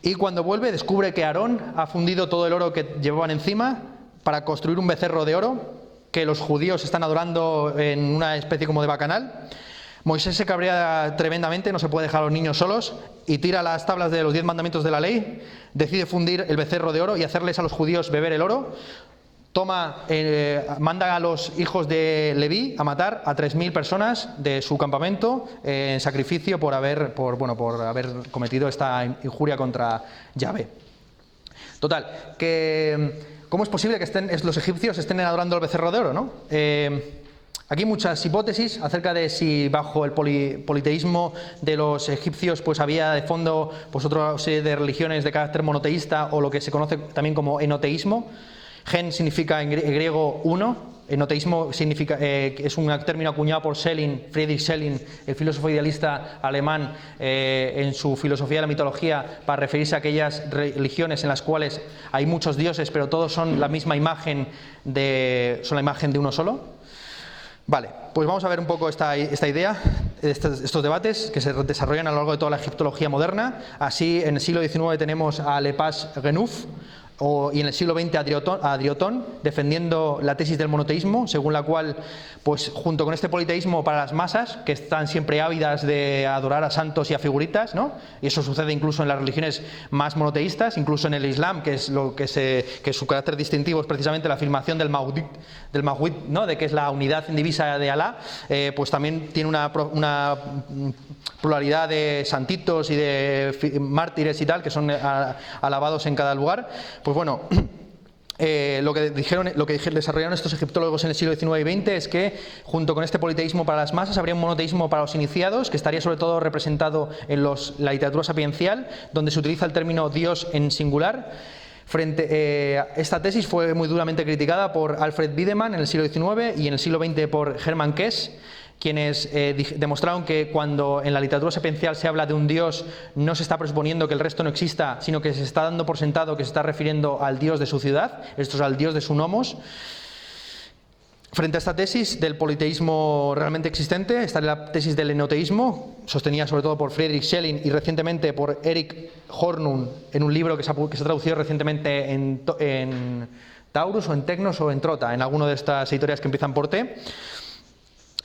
B: Y cuando vuelve descubre que Aarón ha fundido todo el oro que llevaban encima para construir un becerro de oro que los judíos están adorando en una especie como de bacanal. Moisés se cabrea tremendamente, no se puede dejar a los niños solos, y tira las tablas de los 10 mandamientos de la ley, decide fundir el becerro de oro y hacerles a los judíos beber el oro. manda a los hijos de Leví a matar a 3.000 personas de su campamento en sacrificio por haber cometido esta injuria contra Yahvé. Total, ¿cómo es posible que los egipcios estén adorando al becerro de oro, ¿no? Aquí hay muchas hipótesis acerca de si bajo el politeísmo de los egipcios pues había de fondo pues otra serie de religiones de carácter monoteísta o lo que se conoce también como enoteísmo. Gen significa en griego uno, enoteísmo significa, es un término acuñado por Friedrich Schelling, el filósofo idealista alemán, en su filosofía de la mitología, para referirse a aquellas religiones en las cuales hay muchos dioses, pero todos son la misma imagen son la imagen de uno solo. Vale, pues vamos a ver un poco esta idea, estos debates que se desarrollan a lo largo de toda la egiptología moderna. Así, en el siglo XIX tenemos a Lepage Renouf, y en el siglo XX a Driotón, defendiendo la tesis del monoteísmo, según la cual, pues junto con este politeísmo para las masas, que están siempre ávidas de adorar a santos y a figuritas, ¿no? Y eso sucede incluso en las religiones más monoteístas, incluso en el Islam, que es que su carácter distintivo es precisamente la afirmación del Mawhid, ¿no? De que es la unidad indivisa de Alá, pues también tiene una pluralidad de santitos y de mártires y tal, que son alabados en cada lugar. Pues bueno, lo que desarrollaron estos egiptólogos en el siglo XIX y XX es que, junto con este politeísmo para las masas, habría un monoteísmo para los iniciados, que estaría sobre todo representado en la literatura sapiencial, donde se utiliza el término Dios en singular. Esta tesis fue muy duramente criticada por Alfred Wiedemann en el siglo XIX y en el siglo XX por Hermann Kess, quienes demostraron que cuando en la literatura sapiencial se habla de un Dios, no se está presuponiendo que el resto no exista, sino que se está dando por sentado que se está refiriendo al Dios de su ciudad, esto es al Dios de su nomos. Frente a esta tesis del politeísmo realmente existente está la tesis del enoteísmo, sostenida sobre todo por Friedrich Schelling y recientemente por Eric Hornung en un libro que se ha traducido recientemente en Taurus o en Tecnos o en Trota, en alguna de estas editoriales que empiezan por T,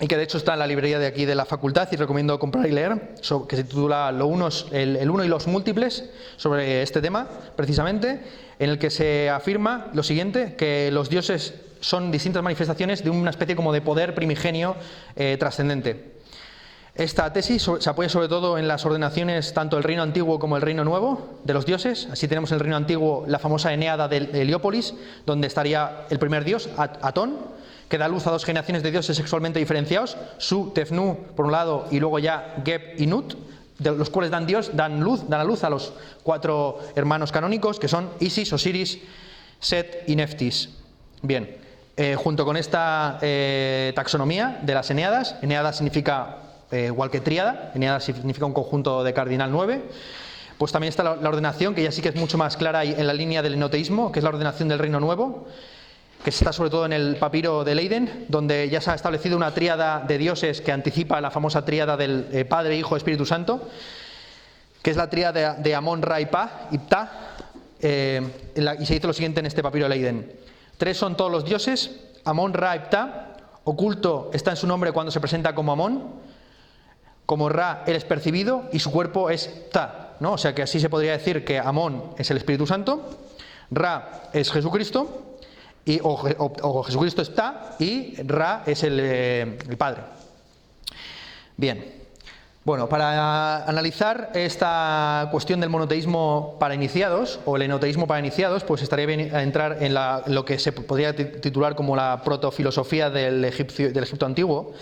B: y que de hecho está en la librería de aquí de la facultad y recomiendo comprar y leer, que se titula el uno y los múltiples, sobre este tema precisamente, en el que se afirma lo siguiente, que los dioses son distintas manifestaciones de una especie como de poder primigenio trascendente. Esta tesis se apoya sobre todo en las ordenaciones tanto del reino antiguo como el reino nuevo de los dioses. Así tenemos en el reino antiguo la famosa Eneada de Heliópolis, donde estaría el primer dios, Atón, que da luz a dos generaciones de dioses sexualmente diferenciados, Su, Tefnú, por un lado, y luego ya Geb y Nut, de los cuales dan a luz a los 4 hermanos canónicos, que son Isis, Osiris, Set y Neftis. Bien, junto con esta taxonomía de las Eneadas, Eneada significa igual que tríada, Eneada significa un conjunto de cardinal 9, pues también está la ordenación, que ya sí que es mucho más clara en la línea del enoteísmo, que es la ordenación del reino nuevo, que está sobre todo en el papiro de Leiden, donde ya se ha establecido una tríada de dioses que anticipa la famosa tríada del Padre, Hijo, Espíritu Santo, que es la tríada de Amón, Ra y Ptah, y se dice lo siguiente en este papiro de Leiden. 3 son todos los dioses, Amón, Ra y Ptah. Oculto está en su nombre cuando se presenta como Amón, como Ra él es percibido y su cuerpo es Ptah, ¿no? O sea que así se podría decir que Amón es el Espíritu Santo, Ra es Jesucristo, o Jesucristo está y Ra es el Padre. Bien, bueno, para analizar esta cuestión del monoteísmo para iniciados o el enoteísmo para iniciados, pues estaría bien entrar en lo que se podría titular como la protofilosofía del Egipto antiguo.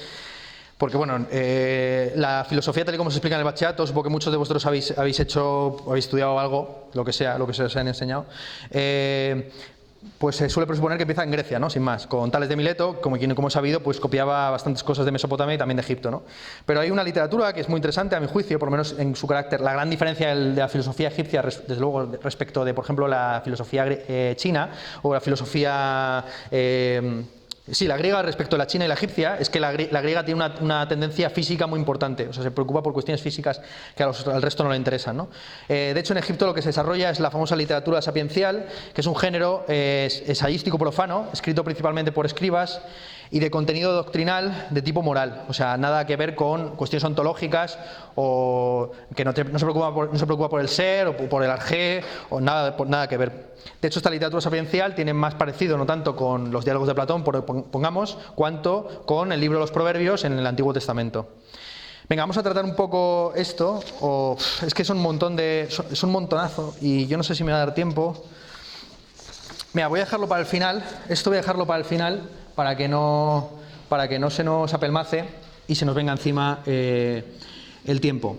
B: Porque bueno, la filosofía tal y como se explica en el bachillerato, supongo que muchos de vosotros habéis estudiado algo, lo que sea, lo que se os han enseñado, pues se suele presuponer que empieza en Grecia, ¿no? Sin más, con Tales de Mileto, como he sabido, pues copiaba bastantes cosas de Mesopotamia y también de Egipto, ¿no? Pero hay una literatura que es muy interesante, a mi juicio, por lo menos en su carácter. La gran diferencia de la filosofía egipcia, desde luego, respecto de, por ejemplo, la filosofía china o la filosofía Sí, la griega respecto a la china y la egipcia es que la griega tiene una tendencia física muy importante, o sea, se preocupa por cuestiones físicas que al resto no le interesan, ¿no? De hecho, en Egipto lo que se desarrolla es la famosa literatura sapiencial, que es un género ensayístico profano, escrito principalmente por escribas y de contenido doctrinal de tipo moral, o sea, nada que ver con cuestiones ontológicas o que no se preocupa por el ser o por el arjé o nada que ver. De hecho, esta literatura sapiencial tiene más parecido no tanto con los diálogos de Platón, pongamos, cuanto con el libro de los Proverbios en el Antiguo Testamento. Venga, vamos a tratar un poco esto, es que son un montonazo y yo no sé si me va a dar tiempo. Mira, voy a dejarlo para el final, para que no se nos apelmace y se nos venga encima el tiempo.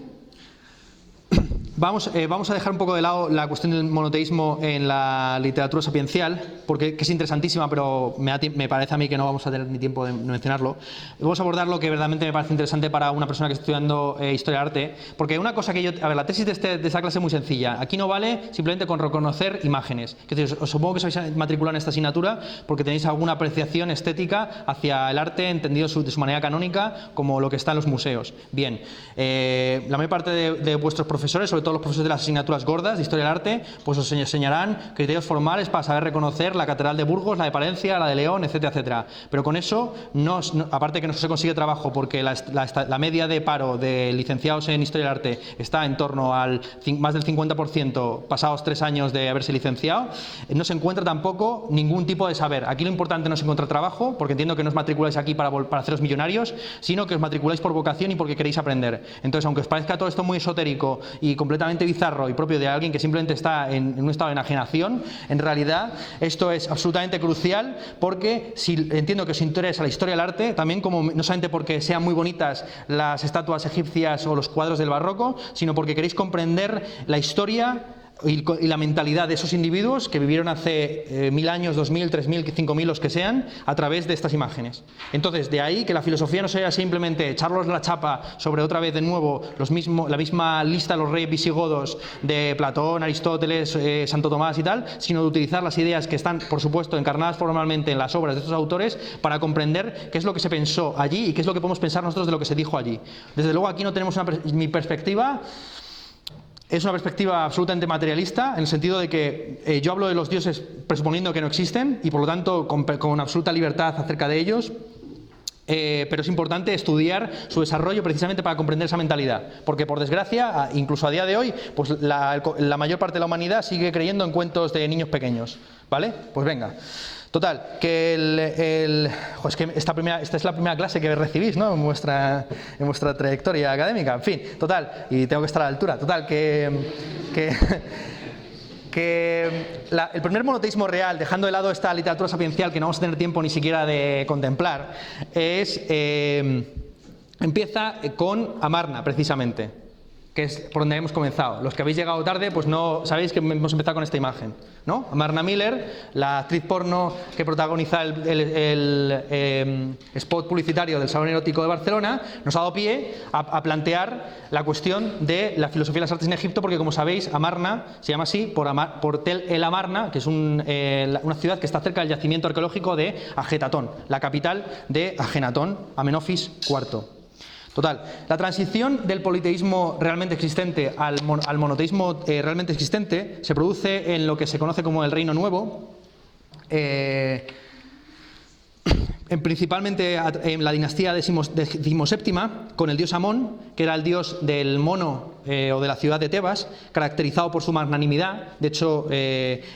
B: Vamos a dejar un poco de lado la cuestión del monoteísmo en la literatura sapiencial, porque es interesantísima, pero me parece a mí que no vamos a tener ni tiempo de mencionarlo. Vamos a abordar lo que verdaderamente me parece interesante para una persona que está estudiando Historia del Arte, porque una cosa que la tesis de esta clase es muy sencilla. Aquí no vale simplemente con reconocer imágenes. Es decir, os supongo que os vais a matricular en esta asignatura porque tenéis alguna apreciación estética hacia el arte entendido de su manera canónica, como lo que está en los museos. Bien, la mayor parte de vuestros profesores, sobre todo los profesores de las asignaturas gordas de Historia del Arte, pues os enseñarán criterios formales para saber reconocer la Catedral de Burgos, la de Palencia, la de León, etcétera, etcétera. Pero con eso, aparte que no se consigue trabajo porque la media de paro de licenciados en Historia del Arte está en torno al más del 50% pasados 3 años de haberse licenciado, no se encuentra tampoco ningún tipo de saber. Aquí lo importante no es encontrar trabajo, porque entiendo que no os matriculáis aquí para haceros millonarios, sino que os matriculáis por vocación y porque queréis aprender. Entonces, aunque os parezca todo esto muy esotérico y completamente bizarro y propio de alguien que simplemente está en un estado de enajenación, en realidad esto es absolutamente crucial, porque si entiendo que os interesa la historia del arte, también como no solamente porque sean muy bonitas las estatuas egipcias o los cuadros del barroco, sino porque queréis comprender la historia y la mentalidad de esos individuos que vivieron hace 1000 años, 2000, 3000, 5000, los que sean, a través de estas imágenes. Entonces, de ahí que la filosofía no sea simplemente echarlos la chapa sobre otra vez de nuevo la misma lista de los reyes visigodos de Platón, Aristóteles, Santo Tomás y tal, sino de utilizar las ideas que están, por supuesto, encarnadas formalmente en las obras de estos autores para comprender qué es lo que se pensó allí y qué es lo que podemos pensar nosotros de lo que se dijo allí. Desde luego, aquí no tenemos mi perspectiva. Es una perspectiva absolutamente materialista, en el sentido de que yo hablo de los dioses presuponiendo que no existen y por lo tanto con absoluta libertad acerca de ellos, pero es importante estudiar su desarrollo precisamente para comprender esa mentalidad, porque por desgracia, incluso a día de hoy, pues la mayor parte de la humanidad sigue creyendo en cuentos de niños pequeños, ¿vale? Pues venga. Total, que es que esta es la primera clase que recibís, ¿no? en vuestra trayectoria académica. En fin, total, y tengo que estar a la altura. Total, el primer monoteísmo real, dejando de lado esta literatura sapiencial que no vamos a tener tiempo ni siquiera de contemplar, empieza con Amarna, precisamente, que es por donde hemos comenzado. Los que habéis llegado tarde, pues no sabéis que hemos empezado con esta imagen, ¿no? Amarna Miller, la actriz porno que protagoniza el spot publicitario del Salón Erótico de Barcelona, nos ha dado pie a plantear la cuestión de la filosofía de las artes en Egipto, porque como sabéis, Amarna se llama así por Tel el Amarna, que es una ciudad que está cerca del yacimiento arqueológico de Ajetatón, la capital de Ajenatón, Amenofis IV. Total, la transición del politeísmo realmente existente al monoteísmo realmente existente se produce en lo que se conoce como el Reino Nuevo, principalmente en la dinastía decimoséptima, con el dios Amón, que era el dios del mono o de la ciudad de Tebas, caracterizado por su magnanimidad. De hecho,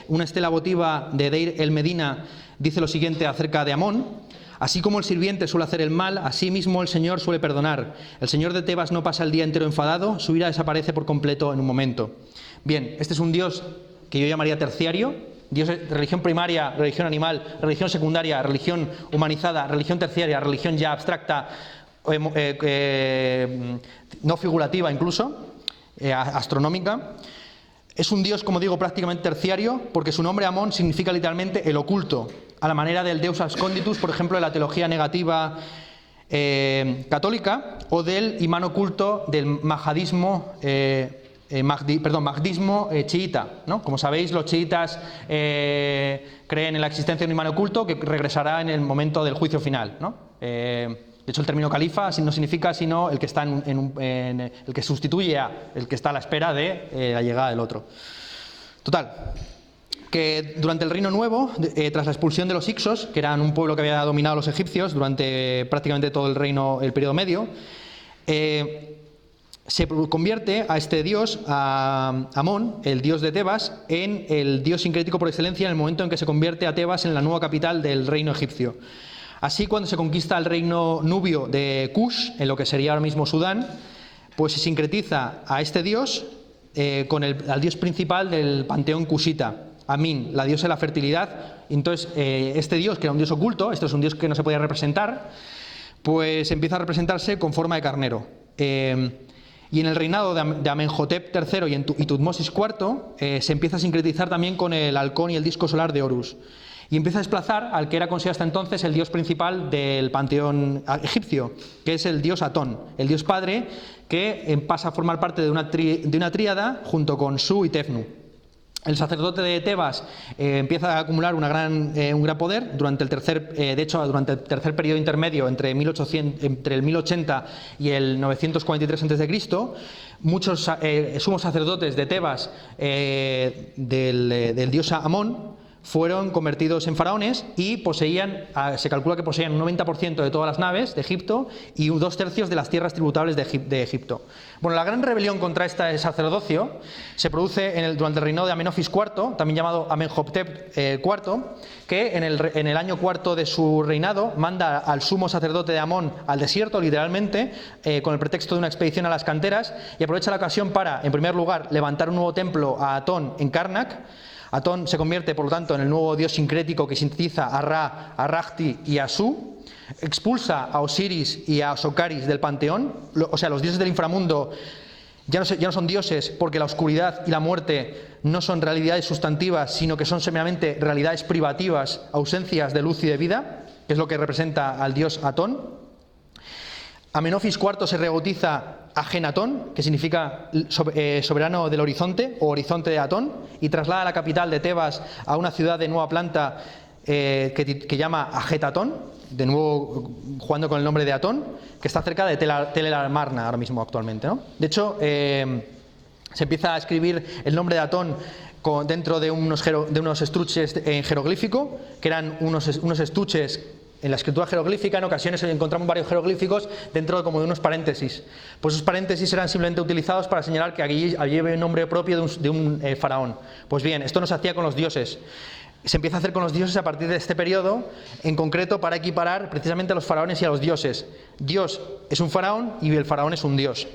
B: una estela votiva de Deir el Medina dice lo siguiente acerca de Amón: así como el sirviente suele hacer el mal, así mismo el Señor suele perdonar. El Señor de Tebas no pasa el día entero enfadado, su ira desaparece por completo en un momento. Bien, este es un dios que yo llamaría terciario, dios de religión primaria, religión animal, religión secundaria, religión humanizada, religión terciaria, religión ya abstracta, no figurativa incluso, astronómica. Es un dios, como digo, prácticamente terciario, porque su nombre Amón significa literalmente el oculto, a la manera del Deus Absconditus, por ejemplo, de la teología negativa católica, o del imán oculto del majadismo mahdismo chiita, ¿no? Como sabéis, los chiitas creen en la existencia de un imán oculto que regresará en el momento del juicio final, ¿no? De hecho, el término califa no significa sino el que está el que sustituye a el que está a la espera de la llegada del otro. Total, que durante el Reino Nuevo, tras la expulsión de los Hicsos, que eran un pueblo que había dominado a los egipcios durante prácticamente todo el periodo medio, se convierte a este dios, a Amón, el dios de Tebas, en el dios sincrético por excelencia en el momento en que se convierte a Tebas en la nueva capital del reino egipcio. Así, cuando se conquista el reino nubio de Kush, en lo que sería ahora mismo Sudán, pues se sincretiza a este dios al dios principal del panteón kushita, Amin, la diosa de la fertilidad. Entonces, este dios, que era un dios oculto, esto es un dios que no se podía representar, pues empieza a representarse con forma de carnero. Y en el reinado de Amenhotep III y Tutmosis IV se empieza a sincretizar también con el halcón y el disco solar de Horus. Y empieza a desplazar al que era considerado hasta entonces el dios principal del panteón egipcio, que es el dios Atón, el dios padre, que pasa a formar parte de una tríada junto con Su y Tefnu. El sacerdote de Tebas empieza a acumular un gran poder durante el tercer periodo intermedio entre el 1080 y el 943 a.C. Muchos sumos sacerdotes de Tebas del dios Amón fueron convertidos en faraones y se calcula que poseían un 90% de todas las naves de Egipto y 2/3 de las tierras tributables de Egipto. Bueno, la gran rebelión contra este sacerdocio se produce durante el reinado de Amenofis IV, también llamado Amenhotep IV, que en el año cuarto de su reinado manda al sumo sacerdote de Amón al desierto, literalmente, con el pretexto de una expedición a las canteras, y aprovecha la ocasión para, en primer lugar, levantar un nuevo templo a Atón en Karnak. Atón se convierte, por lo tanto, en el nuevo dios sincrético que sintetiza a Ra, a Rahti y a Su. Expulsa a Osiris y a Socaris del panteón, o sea, los dioses del inframundo ya no son dioses, porque la oscuridad y la muerte no son realidades sustantivas, sino que son meramente realidades privativas, ausencias de luz y de vida, que es lo que representa al dios Atón. Amenofis IV se rebautiza Ajenatón, que significa soberano del horizonte o horizonte de Atón, y traslada la capital de Tebas a una ciudad de nueva planta que llama Ajetatón, de nuevo jugando con el nombre de Atón, que está cerca de Tel el Amarna ahora mismo actualmente, ¿no? De hecho, se empieza a escribir el nombre de Atón dentro de unos estuches en jeroglífico, que eran unos estuches. En la escritura jeroglífica, en ocasiones encontramos varios jeroglíficos dentro como de unos paréntesis. Pues esos paréntesis eran simplemente utilizados para señalar que allí había un nombre propio de un faraón. Pues bien, esto no se hacía con los dioses. Se empieza a hacer con los dioses a partir de este periodo, en concreto para equiparar precisamente a los faraones y a los dioses. Dios es un faraón y el faraón es un dios.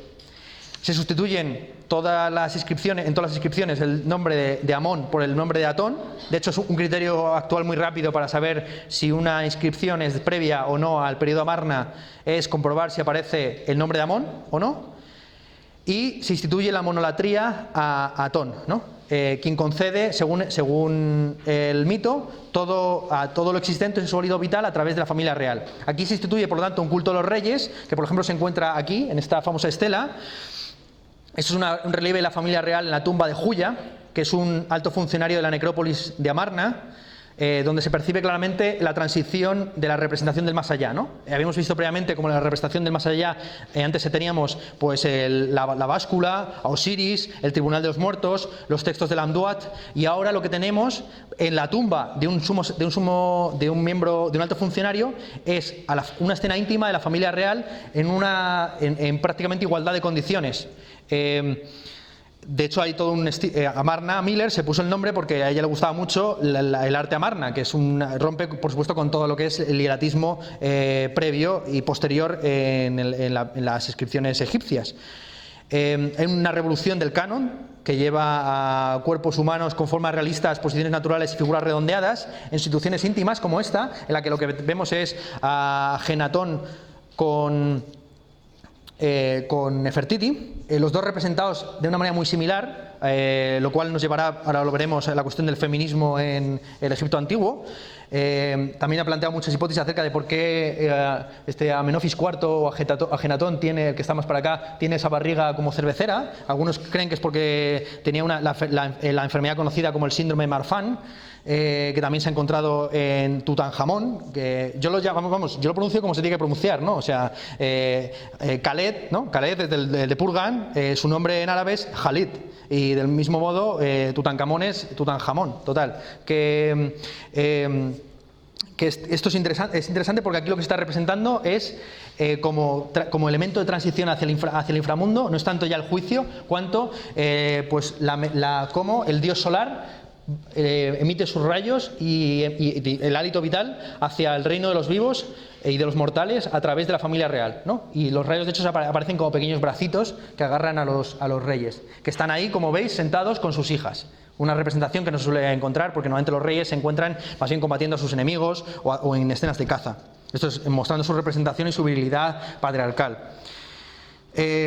B: Se sustituyen en todas las inscripciones el nombre de Amón por el nombre de Atón. De hecho, es un criterio actual muy rápido para saber si una inscripción es previa o no al periodo Amarna, es comprobar si aparece el nombre de Amón o no. Y se instituye la monolatría a Atón, ¿no? Quien concede, según el mito, todo lo existente en su sólido vital a través de la familia real. Aquí se instituye, por lo tanto, un culto a los reyes, que por ejemplo se encuentra aquí, en esta famosa estela. Esto es un relieve de la familia real en la tumba de Juya, que es un alto funcionario de la necrópolis de Amarna, donde se percibe claramente la transición de la representación del más allá, ¿no? Habíamos visto previamente como en la representación del más allá, antes teníamos pues la báscula, a Osiris, el tribunal de los muertos, los textos del Amduat, y ahora lo que tenemos en la tumba de un miembro, de un alto funcionario, es una escena íntima de la familia real en prácticamente igualdad de condiciones. De hecho, hay todo un Amarna Miller se puso el nombre porque a ella le gustaba mucho el arte Amarna, que rompe, por supuesto, con todo lo que es el hieratismo previo y posterior en las inscripciones egipcias. Hay una revolución del canon que lleva a cuerpos humanos con formas realistas, posiciones naturales y figuras redondeadas en situaciones íntimas como esta, en la que lo que vemos es a Ajenatón con Nefertiti, los dos representados de una manera muy similar, lo cual nos llevará, ahora lo veremos, a la cuestión del feminismo en el Egipto antiguo. También ha planteado muchas hipótesis acerca de por qué Amenofis IV o Ajenatón, el que está más para acá, tiene esa barriga como cervecera. Algunos creen que es porque tenía la enfermedad conocida como el síndrome de Marfan, que también se ha encontrado en Tutankamón, que yo lo pronuncio como se tiene que pronunciar, ¿no? O sea, Khaled, ¿no? Khaled es de Purgan, su nombre en árabe es Khalid, y del mismo modo Tutankamón es Tutankamón, total. Esto es interesante porque aquí lo que se está representando es como elemento de transición hacia el inframundo, no es tanto ya el juicio, cuanto pues cómo el dios solar emite sus rayos y el hálito vital hacia el reino de los vivos y de los mortales a través de la familia real, ¿no? Y los rayos de hecho aparecen como pequeños bracitos que agarran a los reyes, que están ahí, como veis, sentados con sus hijas. Una representación que no se suele encontrar porque normalmente los reyes se encuentran más bien combatiendo a sus enemigos o en escenas de caza. Esto es mostrando su representación y su virilidad patriarcal.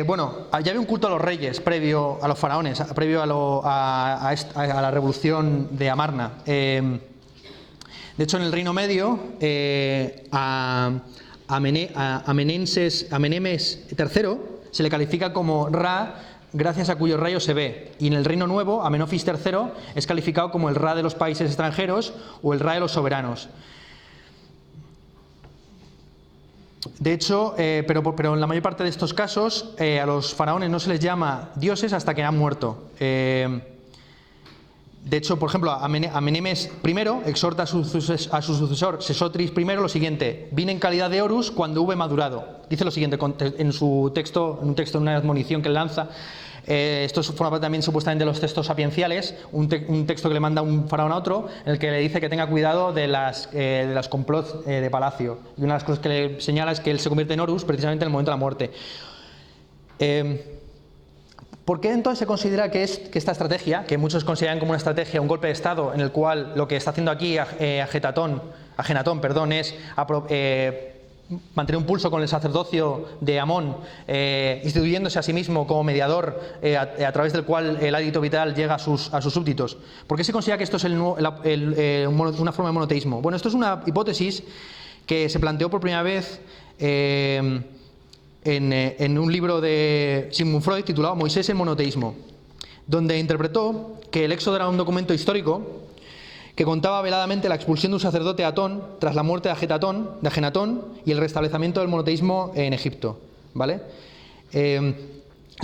B: Bueno, ya había un culto a los reyes previo a los faraones, previo a la revolución de Amarna. De hecho, en el Reino Medio, a Amenemes III se le califica como Ra, gracias a cuyos rayos se ve. Y en el Reino Nuevo, Amenofis III es calificado como el Ra de los países extranjeros o el Ra de los soberanos. De hecho, pero en la mayor parte de estos casos, a los faraones no se les llama dioses hasta que han muerto. De hecho, por ejemplo, Amenemes I exhorta a su sucesor Sesotris I lo siguiente: vine en calidad de Horus cuando hube madurado. Dice lo siguiente en un texto, en una admonición que él lanza. Esto forma parte también supuestamente de los textos sapienciales, un texto que le manda un faraón a otro, en el que le dice que tenga cuidado de las complots de palacio. Y una de las cosas que le señala es que él se convierte en Horus precisamente en el momento de la muerte. ¿Por qué entonces se considera que esta estrategia, que muchos consideran como una estrategia, un golpe de Estado, en el cual lo que está haciendo aquí Ajenatón, es mantener un pulso con el sacerdocio de Amón, instituyéndose a sí mismo como mediador a través del cual el hálito vital llega a sus súbditos? ¿Por qué se considera que esto es una forma de monoteísmo? Bueno, esto es una hipótesis que se planteó por primera vez en un libro de Sigmund Freud titulado Moisés el monoteísmo, donde interpretó que el Éxodo era un documento histórico que contaba veladamente la expulsión de un sacerdote Atón tras la muerte de Ajenatón y el restablecimiento del monoteísmo en Egipto, ¿vale? Esto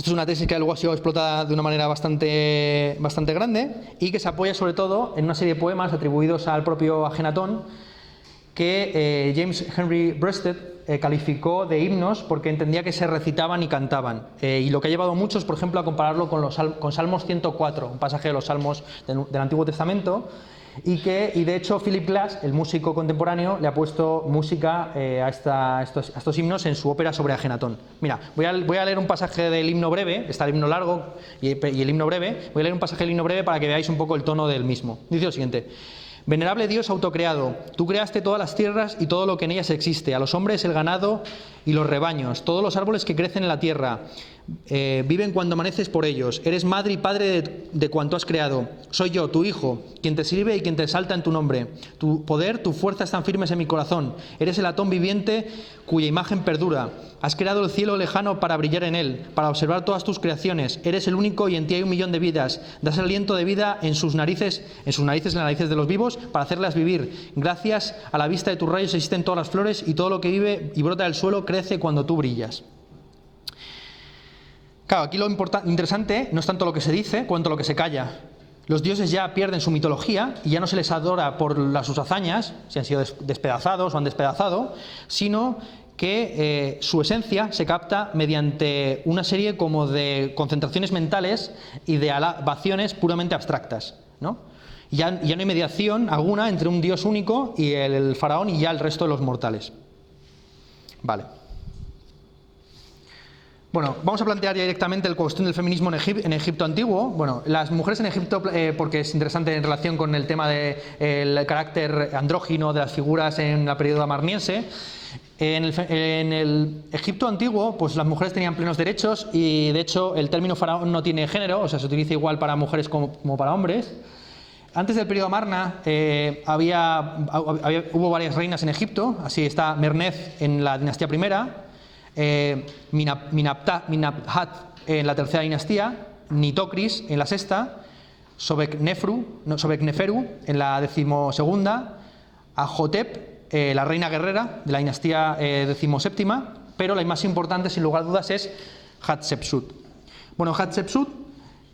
B: es una tesis que luego ha sido explotada de una manera bastante grande y que se apoya sobre todo en una serie de poemas atribuidos al propio Ajenatón que James Henry Breasted calificó de himnos porque entendía que se recitaban y cantaban, y lo que ha llevado a muchos, por ejemplo, a compararlo con Salmos 104, un pasaje de los Salmos del Antiguo Testamento, y de hecho Philip Glass, el músico contemporáneo, le ha puesto música a estos himnos en su ópera sobre Ajenatón. Mira, voy a leer un pasaje del himno breve, está el himno largo y el himno breve. Voy a leer un pasaje del himno breve para que veáis un poco el tono del mismo. Dice lo siguiente: venerable Dios autocreado, tú creaste todas las tierras y todo lo que en ellas existe, a los hombres, el ganado y los rebaños, todos los árboles que crecen en la tierra, viven cuando amaneces por ellos. Eres madre y padre de cuanto has creado. Soy yo, tu hijo, quien te sirve y quien te exalta en tu nombre. Tu poder, tu fuerza están firmes en mi corazón. Eres el atón viviente cuya imagen perdura. Has creado el cielo lejano para brillar en él, para observar todas tus creaciones. Eres el único y en ti hay 1.000.000 de vidas. Das el aliento de vida en las narices de los vivos, para hacerlas vivir. Gracias a la vista de tus rayos existen todas las flores y todo lo que vive y brota del suelo crece cuando tú brillas. Claro, aquí lo interesante no es tanto lo que se dice cuanto lo que se calla. Los dioses ya pierden su mitología y ya no se les adora por sus hazañas, si han sido despedazados o han despedazado, sino que su esencia se capta mediante una serie como de concentraciones mentales y de alabaciones puramente abstractas, ¿no? Ya no hay mediación alguna entre un dios único y el faraón y ya el resto de los mortales. Vale. Bueno, vamos a plantear ya directamente la cuestión del feminismo en Egipto antiguo. Bueno, las mujeres en Egipto, porque es interesante en relación con el tema del carácter andrógino de las figuras en el periodo amarniense. En el Egipto antiguo, pues las mujeres tenían plenos derechos y de hecho el término faraón no tiene género, o sea, se utiliza igual para mujeres como para hombres. antes del periodo Amarna hubo varias reinas en Egipto. Así está Mernez en la dinastía primera, Minabhat en la tercera dinastía, Nitocris en la sexta, Sobekneferu en la decimosegunda, Ajotep, la reina guerrera de la dinastía decimoséptima, pero la más importante, sin lugar a dudas, es Hatshepsut. Bueno, Hatshepsut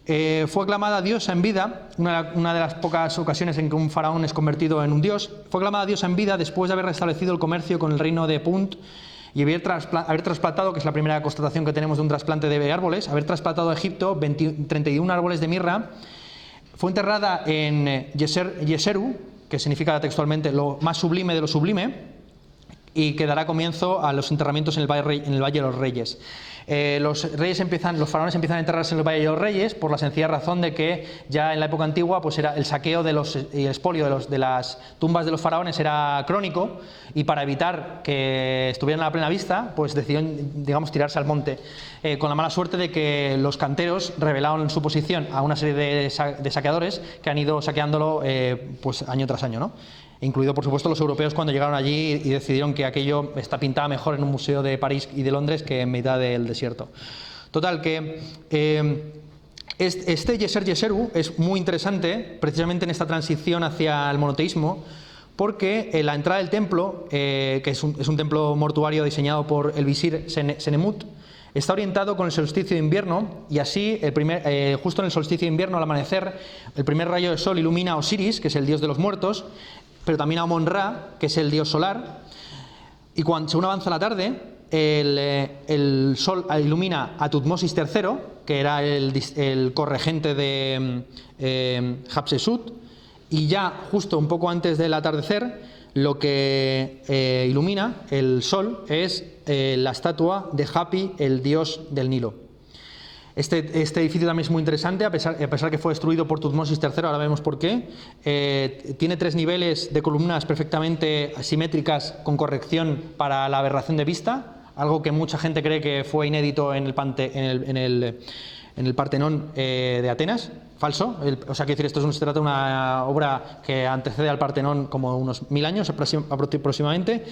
B: fue aclamada diosa en vida, una de las pocas ocasiones en que un faraón es convertido en un dios. Fue aclamada diosa en vida después de haber restablecido el comercio con el reino de Punt y haber trasplantado, que es la primera constatación que tenemos de un trasplante de árboles, haber trasplantado a Egipto 31 árboles de mirra. Fue enterrada en Yeseru, que significa textualmente lo más sublime de lo sublime, y que dará comienzo a los enterramientos en el Valle de los Reyes. Los faraones empiezan a enterrarse en el Valle de los Reyes por la sencilla razón de que ya en la época antigua pues era el saqueo y el expolio de las tumbas de los faraones era crónico, y para evitar que estuvieran a la plena vista pues decidieron, digamos, tirarse al monte, con la mala suerte de que los canteros revelaron su posición a una serie de saqueadores que han ido saqueándolo pues año tras año, ¿no? Incluido, por supuesto, los europeos cuando llegaron allí y decidieron que aquello pintaba mejor en un museo de París y de Londres que en mitad del desierto. Total, que este Yeseru es muy interesante precisamente en esta transición hacia el monoteísmo, porque la entrada del templo, que es un templo mortuario diseñado por el visir Senemut, está orientado con el solsticio de invierno, y así justo en el solsticio de invierno, al amanecer, el primer rayo de sol ilumina a Osiris, que es el dios de los muertos, pero también a Amon-Ra, que es el dios solar, y según avanza la tarde, el sol ilumina a Tutmosis III, que era el corregente de Hatshepsut, y ya justo un poco antes del atardecer, lo que ilumina el sol es la estatua de Hapi, el dios del Nilo. Este edificio también es muy interesante, a pesar que fue destruido por Tutmosis III, ahora vemos por qué. Tiene 3 niveles de columnas perfectamente simétricas con corrección para la aberración de vista, algo que mucha gente cree que fue inédito en el Partenón de Atenas. Falso. O sea, quiero decir, esto se trata de una obra que antecede al Partenón como unos 1000 años aproximadamente.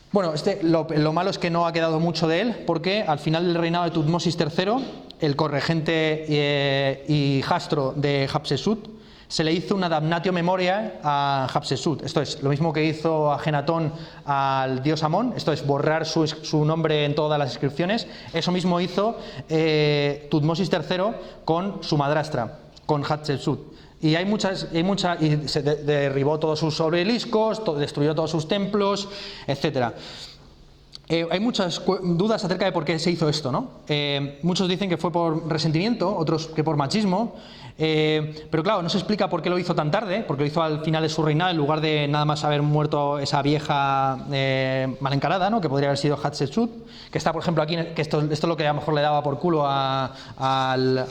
B: Bueno, lo malo es que no ha quedado mucho de él, porque al final del reinado de Tutmosis III, el corregente y hijastro de Hatshepsut, se le hizo una damnatio memoria a Hatshepsut. Esto es lo mismo que hizo Ajenatón al dios Amón, esto es borrar su nombre en todas las inscripciones. Eso mismo hizo Tutmosis III con su madrastra, con Hatshepsut. Y y se derribó todos sus obeliscos, destruyó todos sus templos, etc. Hay muchas dudas acerca de por qué se hizo esto, ¿no? Muchos dicen que fue por resentimiento, otros que por machismo, pero claro, no se explica por qué lo hizo tan tarde, porque lo hizo al final de su reinado, en lugar de nada más haber muerto esa vieja mal encarada, ¿no? Que podría haber sido Hatshepsut, que está, por ejemplo, aquí, que esto es lo que a lo mejor le daba por culo al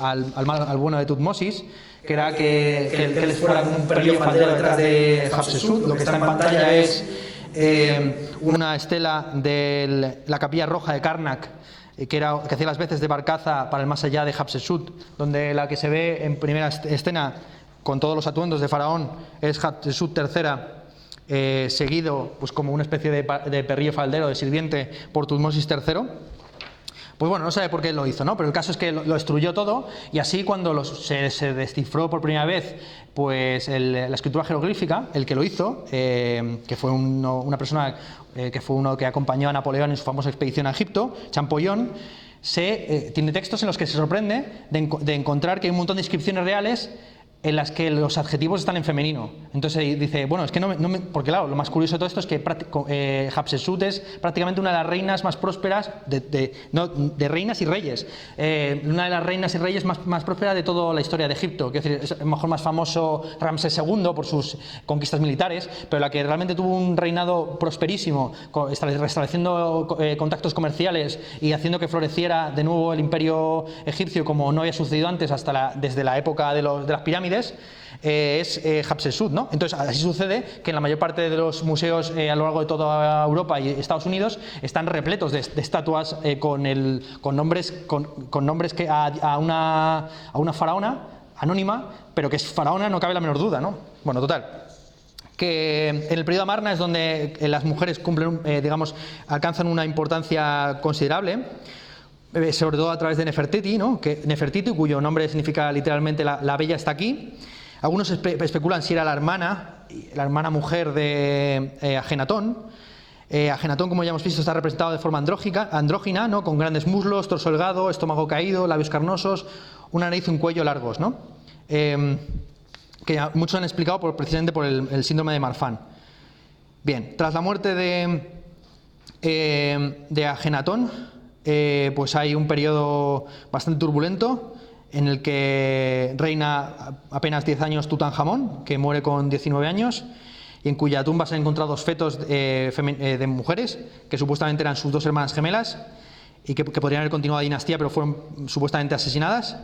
B: bueno de Tutmosis, que era que les fuera como un perrillo faldero detrás de Hatshepsut. Lo que está en pantalla es una estela de la capilla roja de Karnak, que hacía las veces de barcaza para el más allá de Hatshepsut, donde la que se ve en primera escena con todos los atuendos de faraón es Hatshepsut III, seguido pues como una especie de perrillo faldero, de sirviente, por Tutmosis III. Pues bueno, no sabe por qué lo hizo, ¿no? Pero el caso es que lo destruyó todo, y así cuando se descifró por primera vez pues la escritura jeroglífica, el que lo hizo, que fue una persona que fue uno que acompañó a Napoleón en su famosa expedición a Egipto, Champollion, tiene textos en los que se sorprende de encontrar que hay un montón de inscripciones reales en las que los adjetivos están en femenino. Entonces dice, bueno, es que porque claro, lo más curioso de todo esto es que Hatshepsut es prácticamente una de las reinas más prósperas, de reinas y reyes, una de las reinas y reyes más prósperas de toda la historia de Egipto. Quiero decir, es a lo mejor más famoso Ramsés II por sus conquistas militares, pero la que realmente tuvo un reinado prosperísimo, restableciendo contactos comerciales y haciendo que floreciera de nuevo el imperio egipcio como no había sucedido antes desde la época de las pirámides, es Hatshepsut, ¿no? Entonces, así sucede que en la mayor parte de los museos a lo largo de toda Europa y Estados Unidos están repletos de estatuas con nombres que a una faraona anónima, pero que es faraona no cabe la menor duda, ¿no? Bueno, total, que en el periodo Amarna es donde las mujeres cumplen, digamos, alcanzan una importancia considerable, sobre todo a través de Nefertiti, ¿no? Nefertiti, cuyo nombre significa literalmente la bella está aquí. Algunos especulan si era la hermana mujer de Ajenatón. Ajenatón, como ya hemos visto, está representado de forma andrógina, ¿no? Con grandes muslos, torso delgado, estómago caído, labios carnosos, una nariz y un cuello largos, ¿no? Que muchos han explicado precisamente por el síndrome de Marfan. Bien, tras la muerte de Ajenatón, pues hay un periodo bastante turbulento en el que reina apenas 10 años Tutankamón, que muere con 19 años, y en cuya tumba se han encontrado dos fetos de mujeres, que supuestamente eran sus dos hermanas gemelas, y que podrían haber continuado la dinastía, pero fueron supuestamente asesinadas.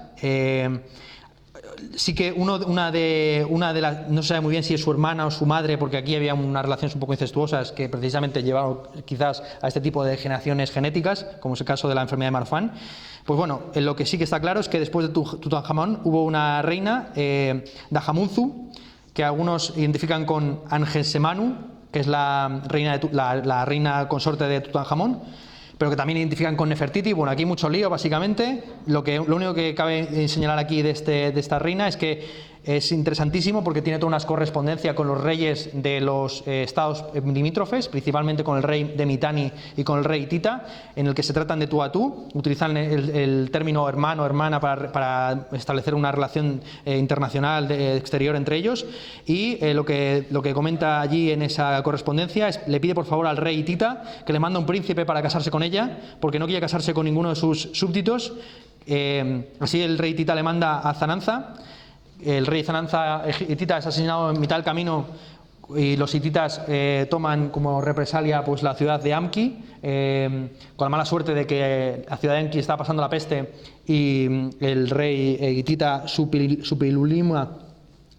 B: Sí que una de las, no se sabe muy bien si es su hermana o su madre, porque aquí había unas relaciones un poco incestuosas que precisamente llevaron quizás a este tipo de degeneraciones genéticas, como es el caso de la enfermedad de Marfan. Pues bueno, lo que sí que está claro es que después de Tutankamón hubo una reina, Dajamunzu, que algunos identifican con Angesemanu, que es la reina consorte de Tutankamón, pero que también identifican con Nefertiti. Bueno, aquí mucho lío, básicamente. Lo único que cabe señalar aquí de esta reina es que es interesantísimo porque tiene toda una correspondencia con los reyes de los estados limítrofes, principalmente con el rey de Mitanni y con el rey hitita, en el que se tratan de tú a tú. Utilizan el término hermano o hermana para establecer una relación internacional exterior entre ellos. Y lo que comenta allí en esa correspondencia es: le pide por favor al rey hitita que le manda un príncipe para casarse con ella, porque no quiere casarse con ninguno de sus súbditos. Así el rey hitita le manda a Zananza. El rey Zananza hitita es asesinado en mitad del camino y los hititas toman como represalia pues la ciudad de Amki, con la mala suerte de que la ciudad de Amki está pasando la peste y el rey hitita Supilulima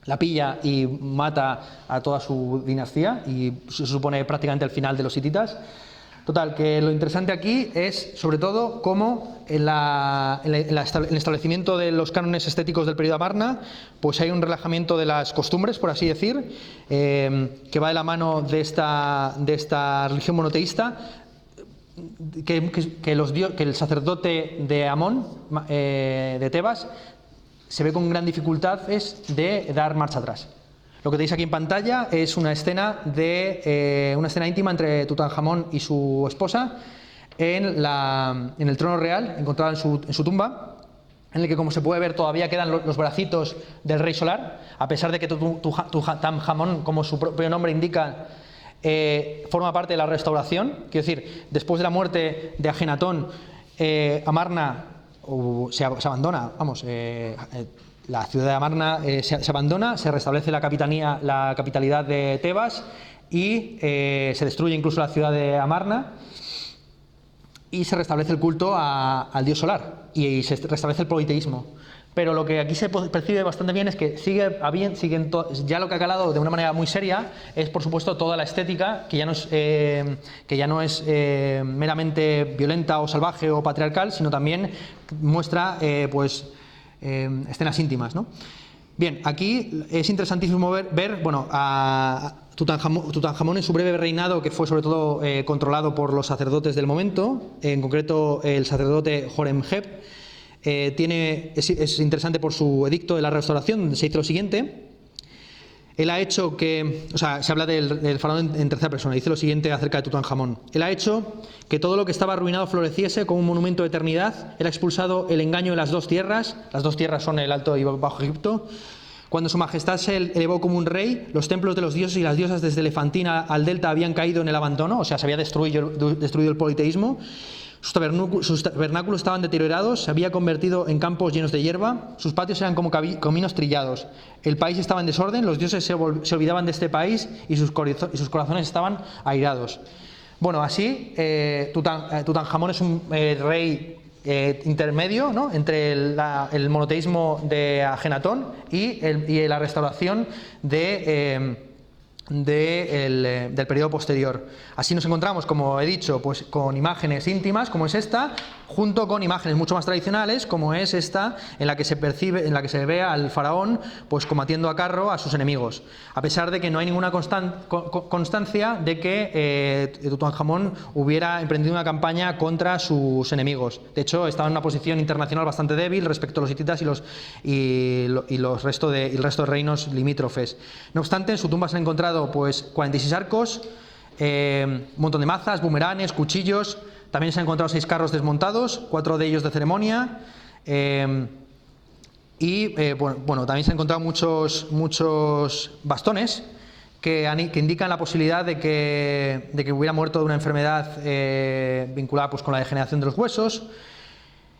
B: la pilla y mata a toda su dinastía, y se supone prácticamente el final de los hititas. Total, que lo interesante aquí es sobre todo cómo en el establecimiento de los cánones estéticos del periodo Amarna pues hay un relajamiento de las costumbres, por así decir, que va de la mano de esta religión monoteísta, que el sacerdote de Amón, de Tebas, se ve con gran dificultad es de dar marcha atrás. Lo que tenéis aquí en pantalla es una escena íntima entre Tutankamón y su esposa en el trono real, encontrada en su tumba, en el que, como se puede ver, todavía quedan los bracitos del rey solar, a pesar de que Tutankamón, como su propio nombre indica, forma parte de la restauración. Quiero decir, después de la muerte de Ajenatón, Amarna se abandona, la ciudad de Amarna se abandona, se restablece la capitalidad de Tebas y se destruye incluso la ciudad de Amarna y se restablece el culto al dios solar y se restablece el politeísmo. Pero lo que aquí se percibe bastante bien es que ya lo que ha calado de una manera muy seria es, por supuesto, toda la estética, que ya no es meramente violenta o salvaje o patriarcal, sino también muestra escenas íntimas, ¿no? Bien, aquí es interesantísimo ver a Tutankamón en su breve reinado, que fue sobre todo controlado por los sacerdotes del momento, en concreto el sacerdote Horemheb. Es interesante por su edicto de la restauración, donde se hizo lo siguiente. Él ha hecho se habla del faraón en tercera persona, dice lo siguiente acerca de Tutankamón: él ha hecho que todo lo que estaba arruinado floreciese como un monumento de eternidad. Él ha expulsado el engaño de las dos tierras son el Alto y Bajo Egipto. Cuando su majestad se elevó como un rey, los templos de los dioses y las diosas desde Elefantina al delta habían caído en el abandono, o sea, se había destruido el politeísmo. Sus tabernáculos estaban deteriorados, se había convertido en campos llenos de hierba, sus patios eran como caminos trillados, el país estaba en desorden, los dioses se olvidaban de este país y sus corazones estaban airados. Bueno, así Tutankamón es un rey intermedio, ¿no?, entre el monoteísmo de Ajenatón y la restauración del periodo posterior. Así nos encontramos, como he dicho, pues con imágenes íntimas como es esta, junto con imágenes mucho más tradicionales, como es esta, en la que se ve al faraón pues combatiendo a carro a sus enemigos, a pesar de que no hay ninguna constancia de que Tutankamón hubiera emprendido una campaña contra sus enemigos. De hecho, estaba en una posición internacional bastante débil respecto a los hititas y el resto de reinos limítrofes. No obstante, en su tumba se han encontrado pues 46 arcos, un montón de mazas, bumeranes, cuchillos. También se han encontrado 6 carros desmontados, 4 de ellos de ceremonia. Bueno, también se han encontrado muchos bastones que indican la posibilidad de que hubiera muerto de una enfermedad vinculada pues, con la degeneración de los huesos,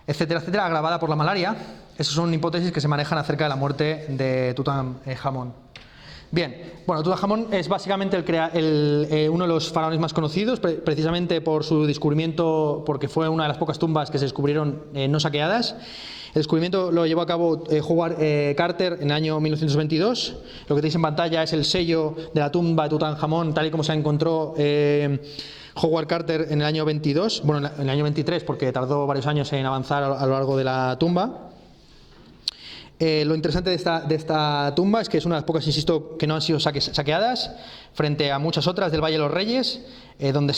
B: etcétera, etcétera, agravada por la malaria. Esas son hipótesis que se manejan acerca de la muerte de Tutankamón. Bien, bueno, Tutankamón es básicamente uno de los faraones más conocidos, precisamente por su descubrimiento, porque fue una de las pocas tumbas que se descubrieron no saqueadas. El descubrimiento lo llevó a cabo Howard Carter en el año 1922. Lo que tenéis en pantalla es el sello de la tumba de Tutankamón, tal y como se encontró Howard Carter en el año 22, bueno, en el año 23, porque tardó varios años en avanzar a lo largo de la tumba. Lo interesante de esta tumba es que es una de las pocas, insisto, que no han sido saqueadas, frente a muchas otras del Valle de los Reyes, donde,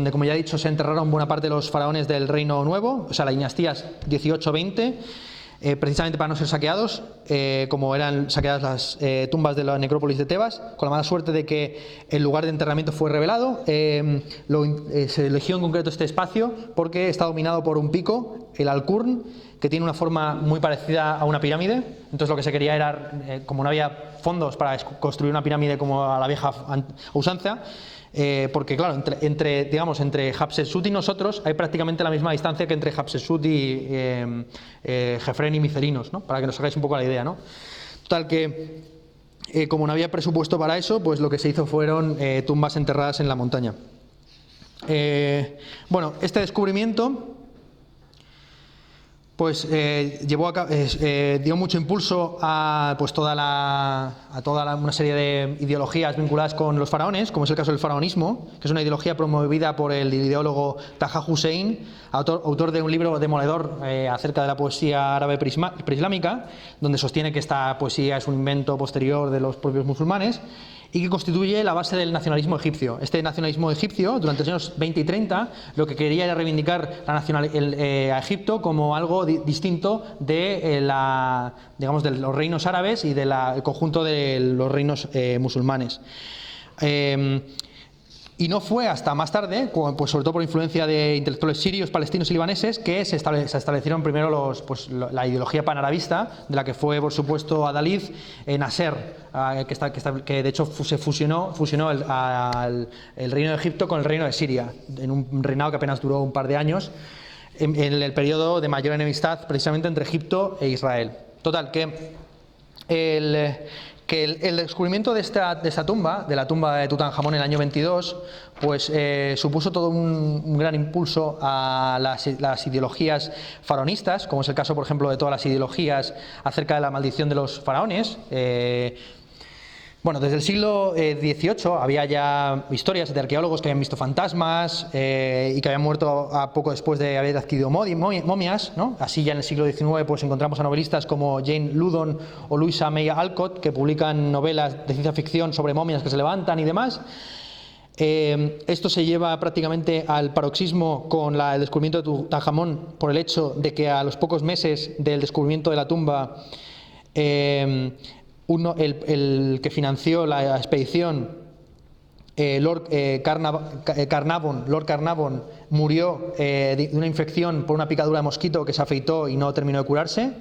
B: como ya he dicho, se enterraron buena parte de los faraones del Reino Nuevo, o sea, las dinastías 18-20, precisamente para no ser saqueados, como eran saqueadas las tumbas de la necrópolis de Tebas, con la mala suerte de que el lugar de enterramiento fue revelado. Se eligió en concreto este espacio porque está dominado por un pico, el Alcurn, que tiene una forma muy parecida a una pirámide. Entonces lo que se quería era, como no había fondos para construir una pirámide como a la vieja usanza, porque claro, entre Hatshepsut y nosotros hay prácticamente la misma distancia que entre Hatshepsut y Jefren y Micerinos, ¿no? Para que nos hagáis un poco la idea, ¿no? Total que, como no había presupuesto para eso, pues lo que se hizo fueron tumbas enterradas en la montaña. Bueno, este descubrimiento pues dio mucho impulso a toda una serie de ideologías vinculadas con los faraones, como es el caso del faraonismo, que es una ideología promovida por el ideólogo Taha Hussein, autor de un libro demoledor acerca de la poesía árabe preislámica, donde sostiene que esta poesía es un invento posterior de los propios musulmanes y que constituye la base del nacionalismo egipcio. Este nacionalismo egipcio, durante los años 20 y 30, lo que quería era reivindicar a Egipto como algo distinto de los reinos árabes y del conjunto de los reinos musulmanes. Y no fue hasta más tarde, pues sobre todo por influencia de intelectuales sirios, palestinos y libaneses, que se establecieron primero la ideología panarabista, de la que fue, por supuesto, Adalid, Nasser, que de hecho se fusionó el reino de Egipto con el reino de Siria, en un reinado que apenas duró un par de años, en el periodo de mayor enemistad precisamente entre Egipto e Israel. Total, que el descubrimiento de esta tumba, de la tumba de Tutankamón en el año 22, pues supuso todo un gran impulso a las ideologías faraonistas, como es el caso, por ejemplo, de todas las ideologías acerca de la maldición de los faraones. Bueno, desde el siglo XVIII había ya historias de arqueólogos que habían visto fantasmas y que habían muerto a poco después de haber adquirido momias, ¿no? Así ya en el siglo XIX pues encontramos a novelistas como Jane Loudon o Louisa May Alcott, que publican novelas de ciencia ficción sobre momias que se levantan y demás. Esto se lleva prácticamente al paroxismo con el descubrimiento de Tutankamón, por el hecho de que a los pocos meses del descubrimiento de la tumba el que financió la expedición, Lord Carnarvon, murió de una infección por una picadura de mosquito que se afeitó y no terminó de curarse.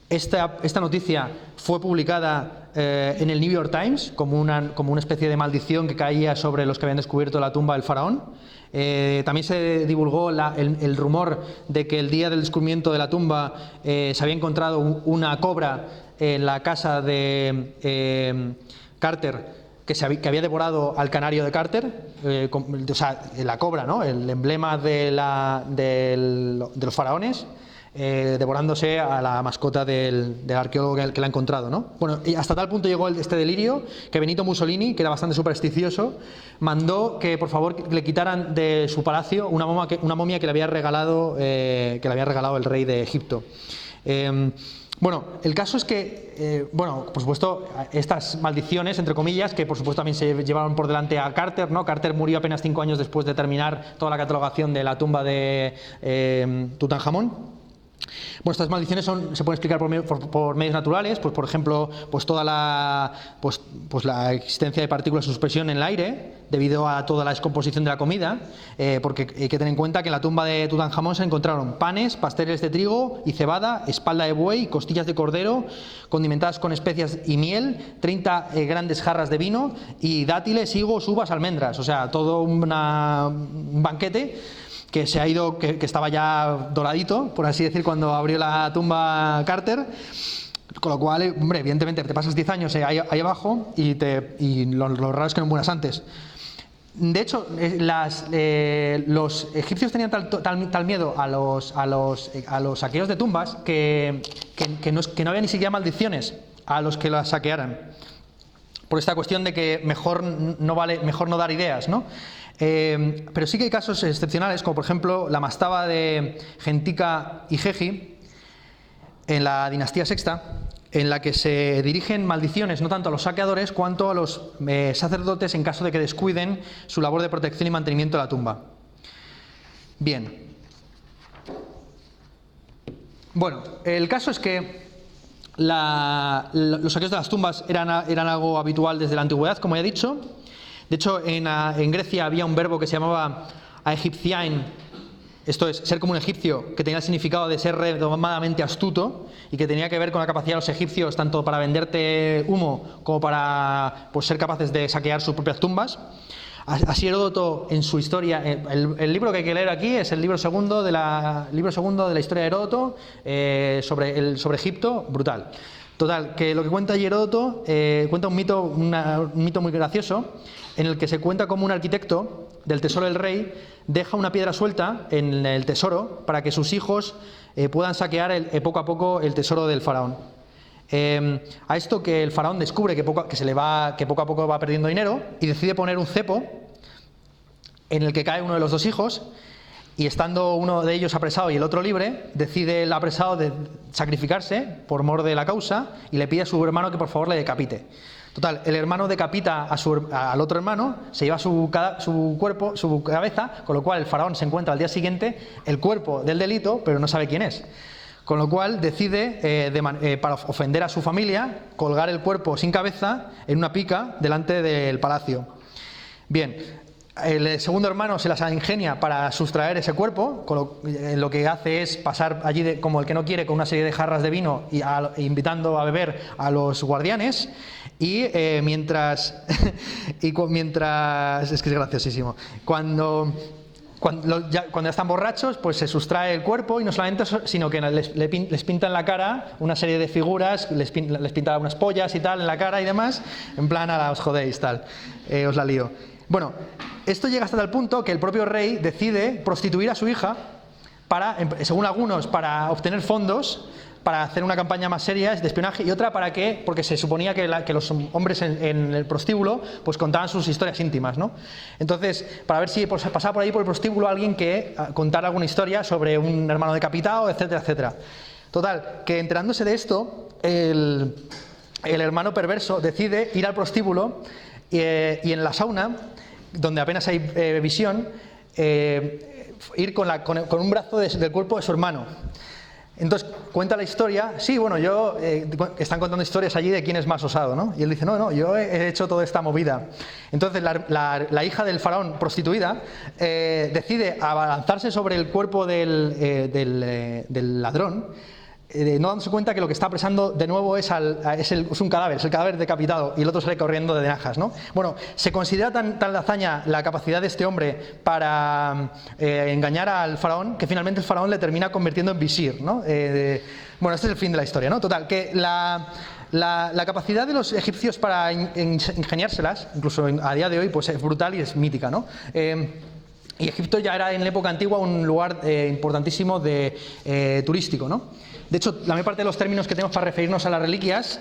B: Esta noticia fue publicada en el New York Times como una especie de maldición que caía sobre los que habían descubierto la tumba del faraón. También se divulgó el rumor de que el día del descubrimiento de la tumba se había encontrado una cobra en la casa de Carter, que había devorado al canario de Carter, o sea, la cobra, ¿no? El emblema de los faraones. devorándose a la mascota del arqueólogo que la ha encontrado, ¿no? Bueno, y hasta tal punto llegó este delirio que Benito Mussolini, que era bastante supersticioso, mandó que por favor le quitaran de su palacio una momia que le había regalado el rey de Egipto. Bueno, el caso es que, bueno, por supuesto, estas maldiciones, entre comillas, que por supuesto también se llevaron por delante a Carter, ¿no? Carter murió apenas 5 años después de terminar toda la catalogación de la tumba de Tutankamón. Bueno, estas maldiciones se pueden explicar por medios naturales, pues por ejemplo, pues toda la existencia de partículas de suspensión en el aire debido a toda la descomposición de la comida, porque hay que tener en cuenta que en la tumba de Tutankamón se encontraron panes, pasteles de trigo y cebada, espalda de buey, costillas de cordero, condimentadas con especias y miel, 30 grandes jarras de vino y dátiles, higos, uvas, almendras, o sea, todo un banquete que se ha ido, que estaba ya doradito, por así decir, cuando abrió la tumba Carter, con lo cual, hombre, evidentemente te pasas 10 años ahí abajo y lo raro es que no mueras antes. De hecho, los egipcios tenían tal miedo a los saqueos de tumbas que no había ni siquiera maldiciones a los que las saquearan, por esta cuestión de que mejor no dar ideas, ¿no? Pero sí que hay casos excepcionales, como por ejemplo la mastaba de Gentica y Gegi en la dinastía sexta, en la que se dirigen maldiciones no tanto a los saqueadores cuanto a los sacerdotes en caso de que descuiden su labor de protección y mantenimiento de la tumba. Bien. Bueno, el caso es que los saqueos de las tumbas eran algo habitual desde la antigüedad, como ya he dicho. De hecho, en Grecia había un verbo que se llamaba aegipciain, esto es, ser como un egipcio, que tenía el significado de ser redomadamente astuto y que tenía que ver con la capacidad de los egipcios tanto para venderte humo como para ser capaces de saquear sus propias tumbas. Así Heródoto en su historia, el libro que hay que leer aquí es el libro segundo de la historia de Heródoto sobre Egipto, brutal. Total, que lo que cuenta Heródoto cuenta un mito muy gracioso en el que se cuenta cómo un arquitecto del tesoro del rey deja una piedra suelta en el tesoro para que sus hijos puedan saquear poco a poco el tesoro del faraón. A esto que el faraón descubre que poco a poco va perdiendo dinero y decide poner un cepo en el que cae uno de los dos hijos, y estando uno de ellos apresado y el otro libre, decide el apresado de sacrificarse por mor de la causa y le pide a su hermano que por favor le decapite. Total, el hermano decapita al otro hermano, se lleva su cabeza, con lo cual el faraón se encuentra al día siguiente el cuerpo del delito, pero no sabe quién es. Con lo cual decide, para ofender a su familia, colgar el cuerpo sin cabeza en una pica delante del palacio. Bien, el segundo hermano se las ingenia para sustraer ese cuerpo, lo que hace es pasar allí como el que no quiere con una serie de jarras de vino invitando a beber a los guardianes y mientras es que es graciosísimo, cuando ya están borrachos, pues se sustrae el cuerpo y no solamente eso, sino que les pintan la cara una serie de figuras, les pintan unas pollas y tal en la cara y demás, en plan a la os jodéis, tal, os la lío. Bueno, esto llega hasta tal punto que el propio rey decide prostituir a su hija según algunos, para obtener fondos, para hacer una campaña más seria de espionaje, y otra porque se suponía que los hombres en el prostíbulo pues contaban sus historias íntimas, ¿no? Entonces, para ver si pasaba por ahí por el prostíbulo alguien que contara alguna historia sobre un hermano decapitado, etcétera, etcétera. Total, que enterándose de esto, el hermano perverso decide ir al prostíbulo y en la sauna, donde apenas hay visión, ir con un brazo del cuerpo de su hermano. Entonces cuenta la historia, sí, bueno, están contando historias allí de quién es más osado, ¿no? Y él dice, no, yo he hecho toda esta movida. Entonces la hija del faraón prostituida decide abalanzarse sobre el cuerpo del ladrón, no dándose cuenta que lo que está apresando de nuevo es un cadáver, es el cadáver decapitado, y el otro sale corriendo de najas, ¿no? Bueno, se considera tan de hazaña la capacidad de este hombre para engañar al faraón, que finalmente el faraón le termina convirtiendo en visir, ¿no? Bueno, este es el fin de la historia, ¿no? Total, que la capacidad de los egipcios para ingeniárselas, incluso a día de hoy, pues es brutal y es mítica, ¿no? Y Egipto ya era en la época antigua un lugar importantísimo turístico, ¿no? De hecho, la mayor parte de los términos que tenemos para referirnos a las reliquias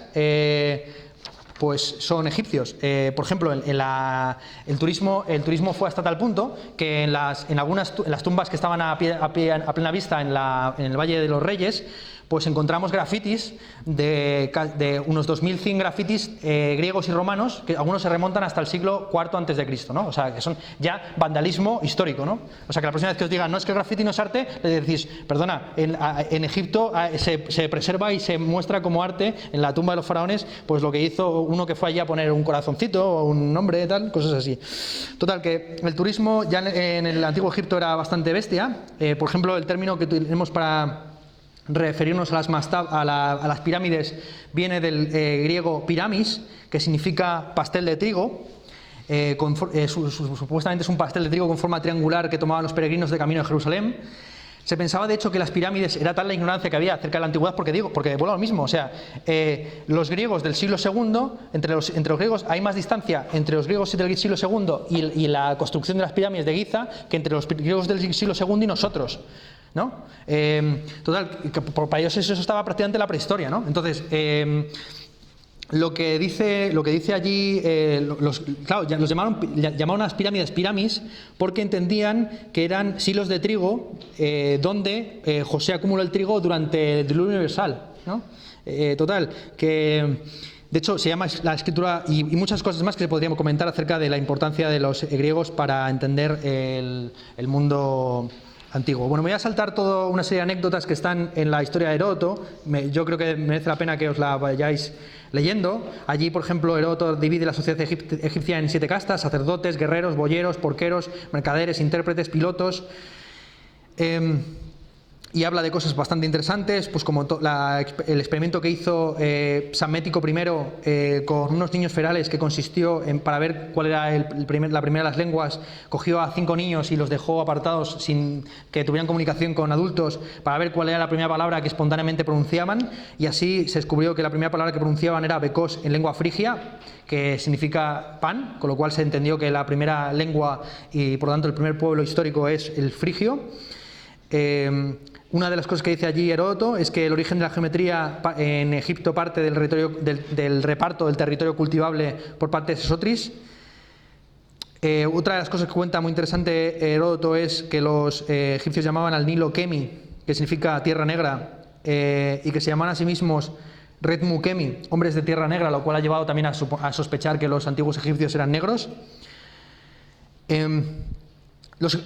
B: pues son egipcios. Por ejemplo, el turismo fue hasta tal punto que en las tumbas que estaban a plena vista en el Valle de los Reyes, pues encontramos grafitis de unos 2100 grafitis griegos y romanos, que algunos se remontan hasta el siglo IV antes de Cristo, ¿no? O sea, que son ya vandalismo histórico, ¿no? O sea, que la próxima vez que os digan, no, es que el grafiti no es arte, le decís, perdona, en Egipto se preserva y se muestra como arte en la tumba de los faraones, pues lo que hizo uno que fue allí a poner un corazoncito o un nombre, tal, cosas así. Total, que el turismo ya en el antiguo Egipto era bastante bestia. Por ejemplo, el término que tenemos para referirnos a las pirámides viene del griego piramis, que significa pastel de trigo. Supuestamente es un pastel de trigo con forma triangular que tomaban los peregrinos de camino de Jerusalén. Se pensaba de hecho que las pirámides, era tal la ignorancia que había acerca de la antigüedad, porque vuelvo a lo mismo, o sea, los griegos del siglo II, entre los griegos hay más distancia entre los griegos del siglo II y la construcción de las pirámides de Giza que entre los griegos del siglo II y nosotros, ¿no? Total, que para ellos eso estaba prácticamente en la prehistoria, ¿no? Entonces, lo que dice allí, claro, los llamaron a las pirámides piramis porque entendían que eran silos de trigo donde José acumuló el trigo durante el diluvio universal, ¿no? Total, que de hecho se llama la escritura y muchas cosas más que se podríamos comentar acerca de la importancia de los griegos para entender el mundo antiguo. Bueno, me voy a saltar toda una serie de anécdotas que están en la historia de Heródoto. Yo creo que merece la pena que os la vayáis leyendo. Allí, por ejemplo, Heródoto divide la sociedad egipcia en 7 castas: sacerdotes, guerreros, boyeros, porqueros, mercaderes, intérpretes, pilotos. Y habla de cosas bastante interesantes, pues como el experimento que hizo Psammético I con unos niños ferales, que consistió en, para ver cuál era la primera de las lenguas, cogió a 5 niños y los dejó apartados sin que tuvieran comunicación con adultos para ver cuál era la primera palabra que espontáneamente pronunciaban, y así se descubrió que la primera palabra que pronunciaban era bekos en lengua frigia, que significa pan, con lo cual se entendió que la primera lengua y por lo tanto el primer pueblo histórico es el frigio. Una de las cosas que dice allí Heródoto es que el origen de la geometría en Egipto parte del reparto del territorio cultivable por parte de Sesotris. Otra de las cosas que cuenta muy interesante Heródoto es que los egipcios llamaban al Nilo Kemi, que significa tierra negra, y que se llamaban a sí mismos Retmu Kemi, hombres de tierra negra, lo cual ha llevado también a sospechar que los antiguos egipcios eran negros.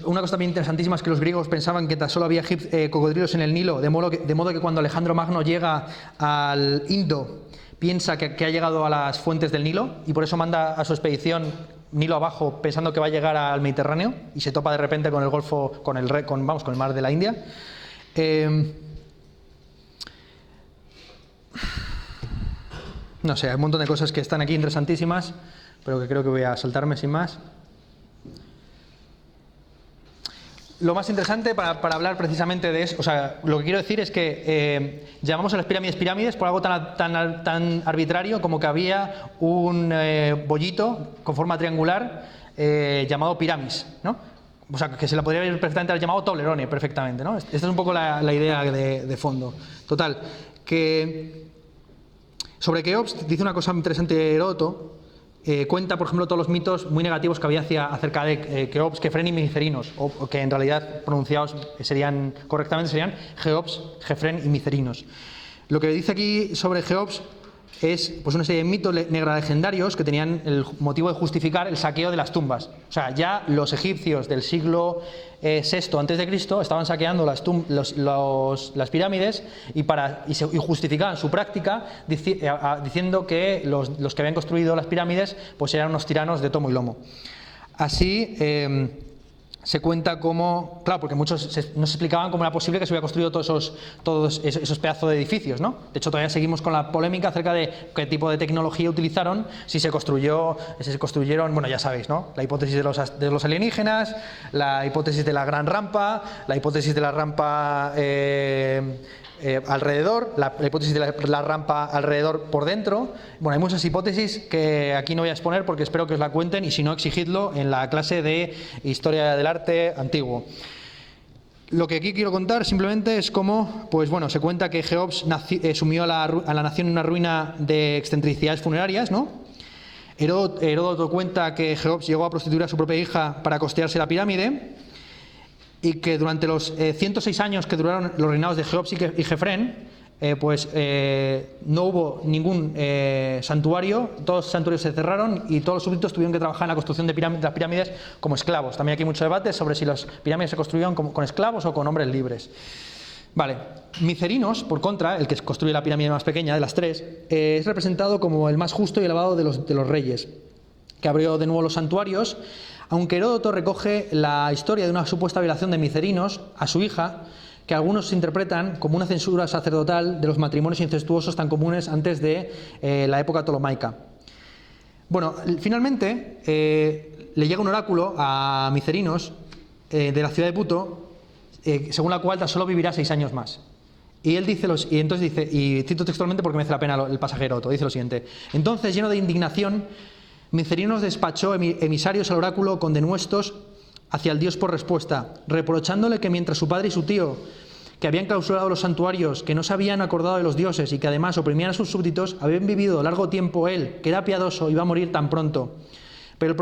B: Una cosa también interesantísima es que los griegos pensaban que tan solo había cocodrilos en el Nilo, de modo que cuando Alejandro Magno llega al Indo, piensa que ha llegado a las fuentes del Nilo y por eso manda a su expedición Nilo abajo pensando que va a llegar al Mediterráneo y se topa de repente con el Golfo, con el mar de la India. No sé, hay un montón de cosas que están aquí interesantísimas, pero que creo que voy a saltarme sin más. Lo más interesante para hablar precisamente de eso, o sea, lo que quiero decir es que llamamos a las pirámides por algo tan arbitrario como que había un bollito con forma triangular llamado piramis, ¿no? O sea, que se la podría haber perfectamente llamado Toblerone, perfectamente, ¿no? Esta es un poco la idea de fondo. Total, que sobre Keops dice una cosa muy interesante Heródoto. Cuenta, por ejemplo, todos los mitos muy negativos que había acerca de Keops, Kefren y Micerinos, o que en realidad pronunciados correctamente serían Geops, Kefren y Micerinos. Lo que dice aquí sobre Geops es pues una serie de mitos legendarios que tenían el motivo de justificar el saqueo de las tumbas. O sea, ya los egipcios del siglo VI a.C. estaban saqueando las pirámides y justificaban su práctica diciendo que los que habían construido las pirámides pues eran unos tiranos de tomo y lomo. Así se cuenta como, claro, porque muchos no se explicaban cómo era posible que se hubiera construido todos esos pedazos de edificios, ¿no? De hecho, todavía seguimos con la polémica acerca de qué tipo de tecnología utilizaron, si se construyeron, bueno, ya sabéis, ¿no? La hipótesis de los alienígenas, la hipótesis de la gran rampa, la hipótesis de la rampa alrededor, la hipótesis de la rampa alrededor por dentro. Bueno, hay muchas hipótesis que aquí no voy a exponer porque espero que os la cuenten, y si no, exigidlo en la clase de Historia del Arte Antiguo. Lo que aquí quiero contar simplemente es cómo, pues bueno, se cuenta que Jeops sumió a la nación en una ruina de excentricidades funerarias, ¿no? Heródoto cuenta que Jeops llegó a prostituir a su propia hija para costearse la pirámide, y que durante los 106 años que duraron los reinados de Jeops y Jefren, no hubo ningún santuario, todos los santuarios se cerraron y todos los súbditos tuvieron que trabajar en la construcción de las pirámides como esclavos. También aquí hay mucho debate sobre si las pirámides se construían con esclavos o con hombres libres. Vale, Micerinos, por contra, el que construye la pirámide más pequeña de las tres, es representado como el más justo y elevado de los reyes, que abrió de nuevo los santuarios, aunque Heródoto recoge la historia de una supuesta violación de Micerinos a su hija, que algunos interpretan como una censura sacerdotal de los matrimonios incestuosos tan comunes antes de la época ptolomaica. Bueno, finalmente le llega un oráculo a Micerinos de la ciudad de Puto, según la cual tan solo vivirá 6 años más. Y él dice, y cito textualmente porque merece la pena el pasaje de Heródoto, dice lo siguiente: entonces, lleno de indignación, Micerinos despachó emisarios al oráculo con denuestos hacia el dios por respuesta, reprochándole que mientras su padre y su tío, que habían clausurado los santuarios, que no se habían acordado de los dioses y que además oprimían a sus súbditos, habían vivido largo tiempo, él, que era piadoso, iba a morir tan pronto. Pero del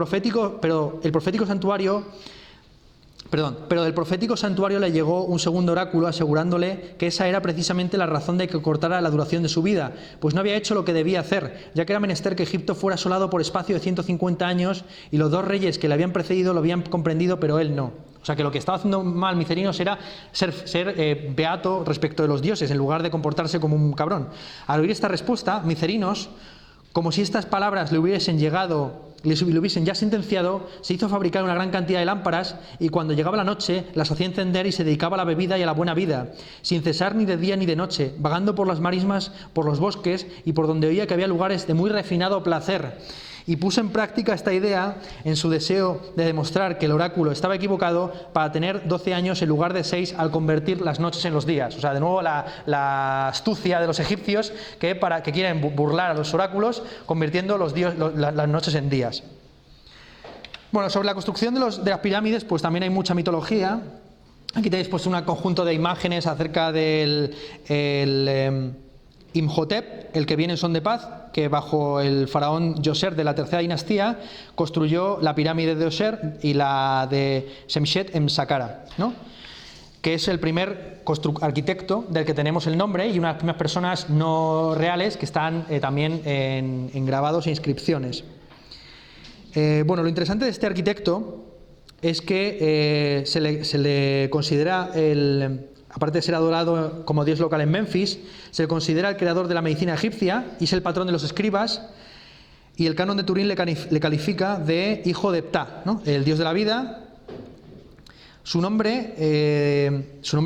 B: profético santuario le llegó un segundo oráculo asegurándole que esa era precisamente la razón de que cortara la duración de su vida, pues no había hecho lo que debía hacer, ya que era menester que Egipto fuera asolado por espacio de 150 años, y los 2 reyes que le habían precedido lo habían comprendido, pero él no. O sea que lo que estaba haciendo mal Micerinos era ser beato respecto de los dioses, en lugar de comportarse como un cabrón. Al oír esta respuesta, Micerinos, como si estas palabras le hubiesen llegado, lo hubiesen ya sentenciado, se hizo fabricar una gran cantidad de lámparas, y cuando llegaba la noche las hacía encender y se dedicaba a la bebida y a la buena vida, sin cesar ni de día ni de noche, vagando por las marismas, por los bosques y por donde oía que había lugares de muy refinado placer. Y puso en práctica esta idea en su deseo de demostrar que el oráculo estaba equivocado, para tener 12 años en lugar de 6 al convertir las noches en los días. O sea, de nuevo la astucia de los egipcios que quieren burlar a los oráculos, convirtiendo las noches en días. Bueno, sobre la construcción de las pirámides, pues también hay mucha mitología. Aquí tenéis pues un conjunto de imágenes acerca del Imhotep, el que viene en son de paz, que bajo el faraón Djoser de la tercera dinastía construyó la pirámide de Djoser y la de Semshet en Saqqara, ¿no? Que es el primer arquitecto del que tenemos el nombre y una de las primeras personas no reales que están también en grabados e inscripciones. Bueno, lo interesante de este arquitecto es que se le considera aparte de ser adorado como dios local en Memphis, se le considera el creador de la medicina egipcia y es el patrón de los escribas, y el canon de Turín le califica de hijo de Ptah, ¿no? El dios de la vida. Su nombre,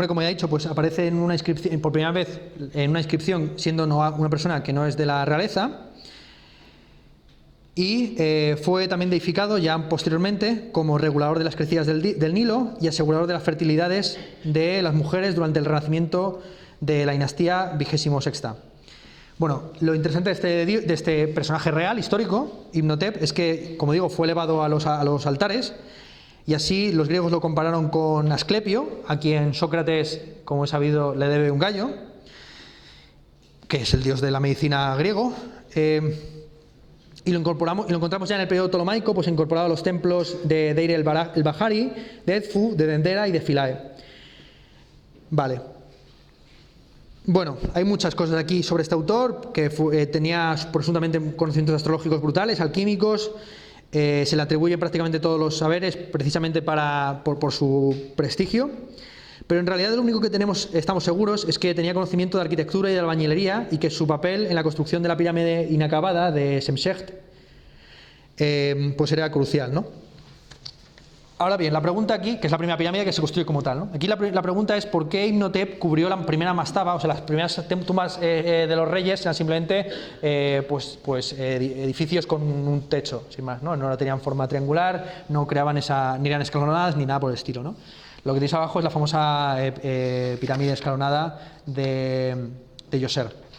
B: como ya he dicho, pues aparece en una inscripción, por primera vez en una inscripción, siendo una persona que no es de la realeza, y fue también deificado ya posteriormente como regulador de las crecidas del Nilo y asegurador de las fertilidades de las mujeres durante el renacimiento de la dinastía 26ª. Bueno, lo interesante de este personaje real, histórico, Imhotep, es que, como digo, fue elevado a los altares, y así los griegos lo compararon con Asclepio, a quien Sócrates, como he sabido, le debe un gallo, que es el dios de la medicina griego. Y lo encontramos ya en el periodo ptolomaico, pues incorporado a los templos de Deir el-Bahari, de Edfu, de Dendera y de Philae. Vale. Bueno, hay muchas cosas aquí sobre este autor, que tenía presuntamente conocimientos astrológicos brutales, alquímicos. Se le atribuyen prácticamente todos los saberes precisamente por su prestigio. Pero en realidad lo único que estamos seguros es que tenía conocimiento de arquitectura y de albañilería, y que su papel en la construcción de la pirámide inacabada de Semshet pues era crucial, ¿no? Ahora bien, la pregunta aquí, que es la primera pirámide que se construye como tal, ¿no? Aquí la pregunta es ¿por qué Imhotep cubrió la primera mastaba? O sea, las primeras tumbas de los reyes eran simplemente edificios con un techo, sin más, ¿no? No tenían forma triangular, no creaban ni eran escalonadas ni nada por el estilo, ¿no?
C: Lo que tenéis abajo es la famosa pirámide escalonada de Djoser.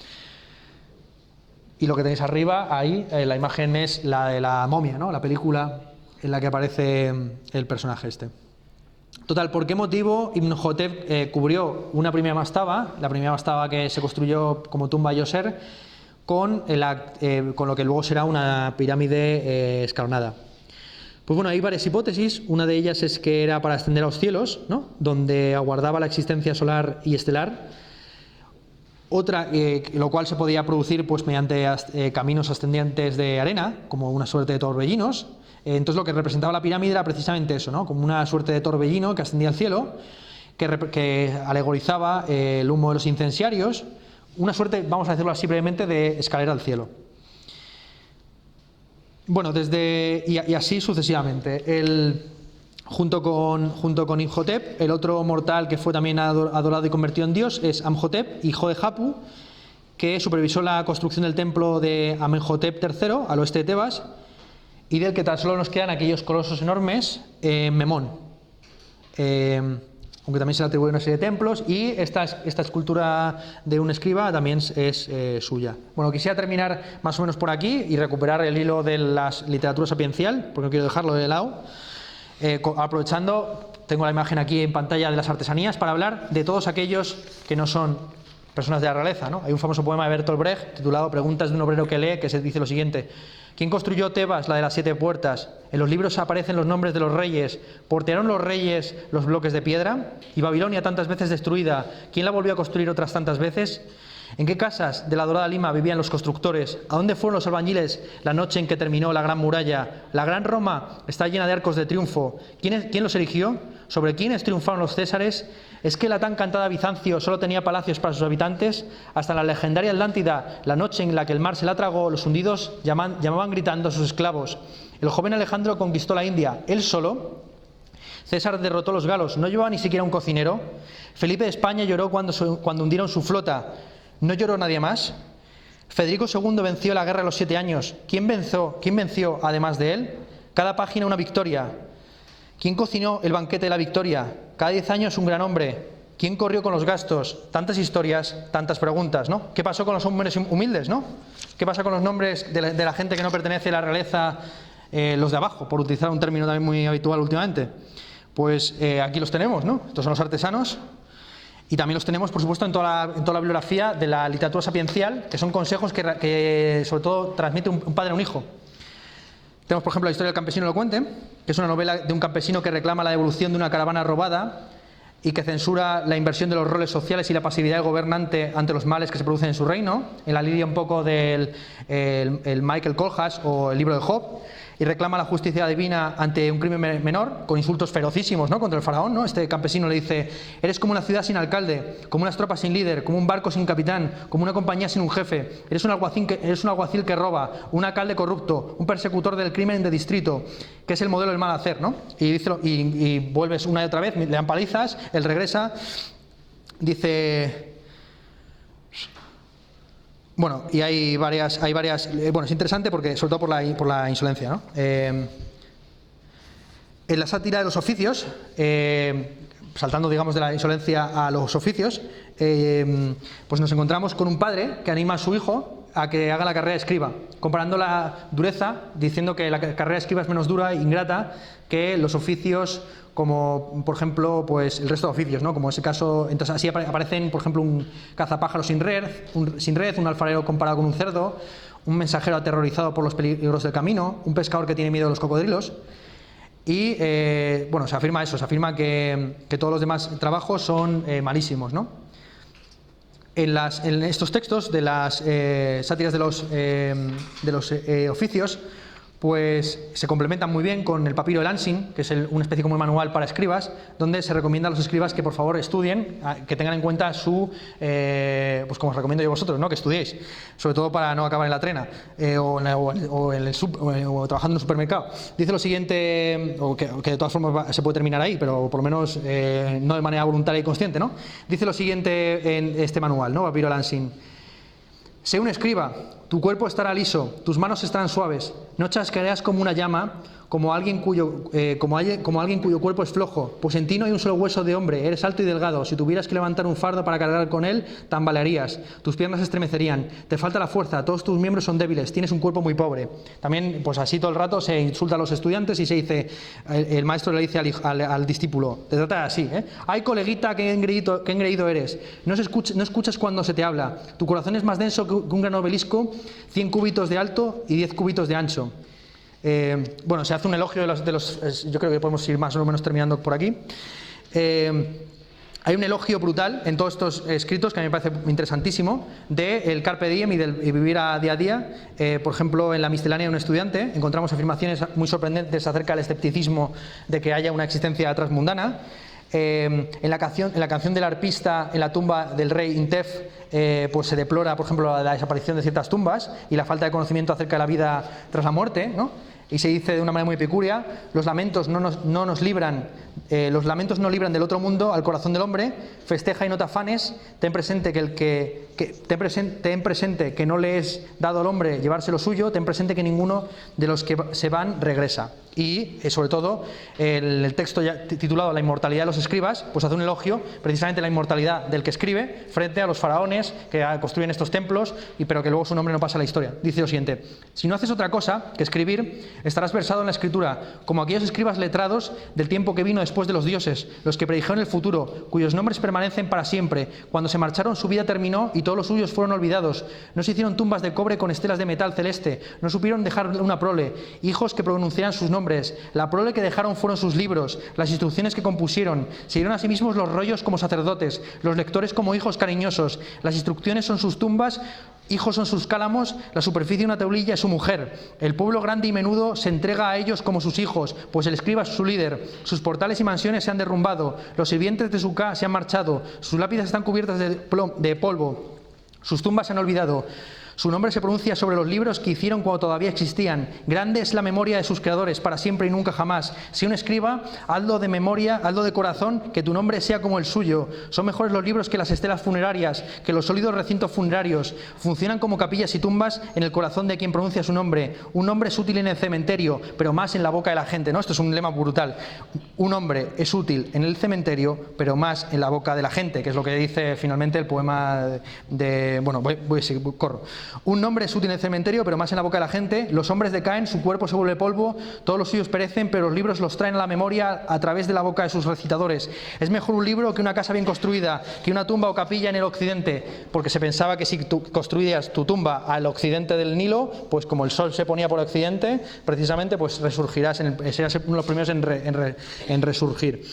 C: Y lo que tenéis arriba, ahí, la imagen es la de la momia, ¿no? La película en la que aparece el personaje este. Total, ¿por qué motivo Imhotep cubrió una primera mastaba, la primera mastaba que se construyó como tumba Djoser, con lo que luego será una pirámide escalonada? Pues bueno, hay varias hipótesis. Una de ellas es que era para ascender a los cielos, ¿no? Donde aguardaba la existencia solar y estelar. Otra, lo cual se podía producir pues mediante caminos ascendientes de arena, como una suerte de torbellinos. Entonces lo que representaba la pirámide era precisamente eso, ¿no? Como una suerte de torbellino que ascendía al cielo, que alegorizaba el humo de los incensiarios, una suerte, vamos a decirlo así brevemente, de escalera al cielo. Bueno, y así sucesivamente. Junto con Imhotep, el otro mortal que fue también adorado y convertido en dios es Amhotep, hijo de Hapu, que supervisó la construcción del templo de Amenhotep III al oeste de Tebas, y del que tan solo nos quedan aquellos colosos enormes, Memón, aunque también se le atribuye una serie de templos, y esta escultura de un escriba también es suya. Bueno, quisiera terminar más o menos por aquí y recuperar el hilo de la literatura sapiencial, porque no quiero dejarlo de lado. Aprovechando, tengo la imagen aquí en pantalla de las artesanías para hablar de todos aquellos que no son personas de la realeza, ¿no? Hay un famoso poema de Bertolt Brecht titulado Preguntas de un obrero que lee, que se dice lo siguiente: ¿quién construyó Tebas, la de las 7 puertas? En los libros aparecen los nombres de los reyes. ¿Portearon los reyes los bloques de piedra? ¿Y Babilonia, tantas veces destruida, quién la volvió a construir otras tantas veces? ¿En qué casas de la dorada Lima vivían los constructores? ¿A dónde fueron los albañiles la noche en que terminó la gran muralla? La gran Roma está llena de arcos de triunfo. ¿Quién los erigió? ¿Sobre quiénes triunfaron los césares? ¿Es que la tan cantada Bizancio solo tenía palacios para sus habitantes? Hasta la legendaria Atlántida, la noche en la que el mar se la tragó, los hundidos llamaban gritando a sus esclavos. El joven Alejandro conquistó la India, él solo. César derrotó a los galos, no llevaba ni siquiera un cocinero. Felipe de España lloró cuando hundieron su flota. ¿No lloró nadie más? Federico II venció la guerra a los 7 años. ¿Quién venció además de él? Cada página una victoria. ¿Quién cocinó el banquete de la victoria? Cada 10 años un gran hombre. ¿Quién corrió con los gastos? Tantas historias, tantas preguntas, ¿no? ¿Qué pasó con los hombres humildes, no? ¿Qué pasa con los nombres de la gente que no pertenece a la realeza, los de abajo, por utilizar un término también muy habitual últimamente? Pues aquí los tenemos, ¿no? Estos son los artesanos. Y también los tenemos, por supuesto, en toda la bibliografía de la literatura sapiencial, que son consejos que sobre todo transmite un padre a un hijo. Tenemos, por ejemplo, la historia del campesino elocuente, que es una novela de un campesino que reclama la devolución de una caravana robada y que censura la inversión de los roles sociales y la pasividad del gobernante ante los males que se producen en su reino, en la línea un poco del Michael Kohlhaas o el libro de Job, y reclama la justicia divina ante un crimen menor, con insultos ferocísimos, ¿no?, contra el faraón, ¿no? Este campesino le dice: eres como una ciudad sin alcalde, como unas tropas sin líder, como un barco sin capitán, como una compañía sin un jefe. Eres un alguacil que roba, un alcalde corrupto, un persecutor del crimen de distrito, que es el modelo del mal hacer, ¿no? Y vuelves una y otra vez, le dan palizas, él regresa, dice... Bueno, y hay varias, bueno, es interesante porque, sobre todo por la insolencia, ¿no? En la sátira de los oficios, saltando, digamos, de la insolencia a los oficios, pues nos encontramos con un padre que anima a su hijo a que haga la carrera de escriba, comparando la dureza, diciendo que la carrera de escriba es menos dura e ingrata que los oficios, como por ejemplo pues el resto de oficios, ¿no? Como ese caso. Entonces así aparecen, por ejemplo, un cazapájaros sin red, un alfarero comparado con un cerdo, un mensajero aterrorizado por los peligros del camino, un pescador que tiene miedo de los cocodrilos. Y bueno, se afirma que todos los demás trabajos son malísimos, ¿no? En estos textos de las sátiras de los oficios, pues se complementan muy bien con el papiro de Lansing, que es una especie como de manual para escribas, donde se recomienda a los escribas que por favor estudien, que tengan en cuenta pues como os recomiendo yo a vosotros, ¿no?, que estudiéis, sobre todo para no acabar en la trena o trabajando en un supermercado. Dice lo siguiente, que de todas formas se puede terminar ahí, pero por lo menos no de manera voluntaria y consciente, ¿no? Dice lo siguiente en este manual, ¿no?, papiro de Lansing: sé un escriba, Tu cuerpo estará liso, tus manos estarán suaves, no chasquearás como una llama, como alguien cuyo cuerpo es flojo, pues en ti no hay un solo hueso de hombre, eres alto y delgado, si tuvieras que levantar un fardo para cargar con él, tambalearías, tus piernas se estremecerían, te falta la fuerza, todos tus miembros son débiles, tienes un cuerpo muy pobre. También, pues así todo el rato se insulta a los estudiantes y se dice, el maestro le dice al discípulo, te trata así, ay coleguita, qué engreído eres, no escuchas cuando se te habla, tu corazón es más denso que un gran obelisco, 100 cúbitos de alto y 10 cúbitos de ancho. Bueno, se hace un elogio de los yo creo que podemos ir más o menos terminando por aquí. Hay un elogio brutal en todos estos escritos que a mí me parece interesantísimo del carpe diem y del vivir a día. Por ejemplo, en la miscelánea de un estudiante encontramos afirmaciones muy sorprendentes acerca del escepticismo de que haya una existencia transmundana. En la canción del arpista en la tumba del rey Intef, pues se deplora, por ejemplo, la desaparición de ciertas tumbas y la falta de conocimiento acerca de la vida tras la muerte, ¿no? Y se dice de una manera muy peculiar, los lamentos no libran del otro mundo al corazón del hombre, festeja y no te afanes, ten presente ten presente que no le es dado al hombre llevarse lo suyo, ten presente que ninguno de los que se van regresa. Y sobre todo el texto ya titulado La inmortalidad de los escribas, pues hace un elogio precisamente a la inmortalidad del que escribe frente a los faraones que construyen estos templos, pero que luego su nombre no pasa a la historia. Dice lo siguiente: si no haces otra cosa que escribir, estarás versado en la escritura, como aquellos escribas letrados del tiempo que vino después de los dioses, los que predijeron el futuro, cuyos nombres permanecen para siempre. Cuando se marcharon, su vida terminó y todos los suyos fueron olvidados. No se hicieron tumbas de cobre con estelas de metal celeste, no supieron dejar una prole, hijos que pronunciaran sus nombres. La prole que dejaron fueron sus libros, las instrucciones que compusieron. Siguieron a sí mismos los rollos como sacerdotes, los lectores como hijos cariñosos. Las instrucciones son sus tumbas, hijos son sus cálamos, la superficie de una tablilla es su mujer. El pueblo grande y menudo se entrega a ellos como sus hijos, pues el escriba es su líder. Sus portales y mansiones se han derrumbado, los sirvientes de su casa se han marchado, sus lápidas están cubiertas de polvo, sus tumbas se han olvidado. Su nombre se pronuncia sobre los libros que hicieron cuando todavía existían. Grande es la memoria de sus creadores, para siempre y nunca jamás. Si un escriba, hazlo de memoria, hazlo de corazón, que tu nombre sea como el suyo. Son mejores los libros que las estelas funerarias, que los sólidos recintos funerarios. Funcionan como capillas y tumbas en el corazón de quien pronuncia su nombre. Un nombre es útil en el cementerio, pero más en la boca de la gente, ¿no? Esto es un lema brutal. Un hombre es útil en el cementerio, pero más en la boca de la gente, que es lo que dice finalmente el poema de... Bueno, voy a seguir, corro. Un nombre es útil en el cementerio, pero más en la boca de la gente. Los hombres decaen, su cuerpo se vuelve polvo, todos los suyos perecen, pero los libros los traen a la memoria a través de la boca de sus recitadores. Es mejor un libro que una casa bien construida, que una tumba o capilla en el occidente, porque se pensaba que si tú construías tu tumba al occidente del Nilo, pues como el sol se ponía por occidente, precisamente pues resurgirás, serás uno de los primeros en resurgir.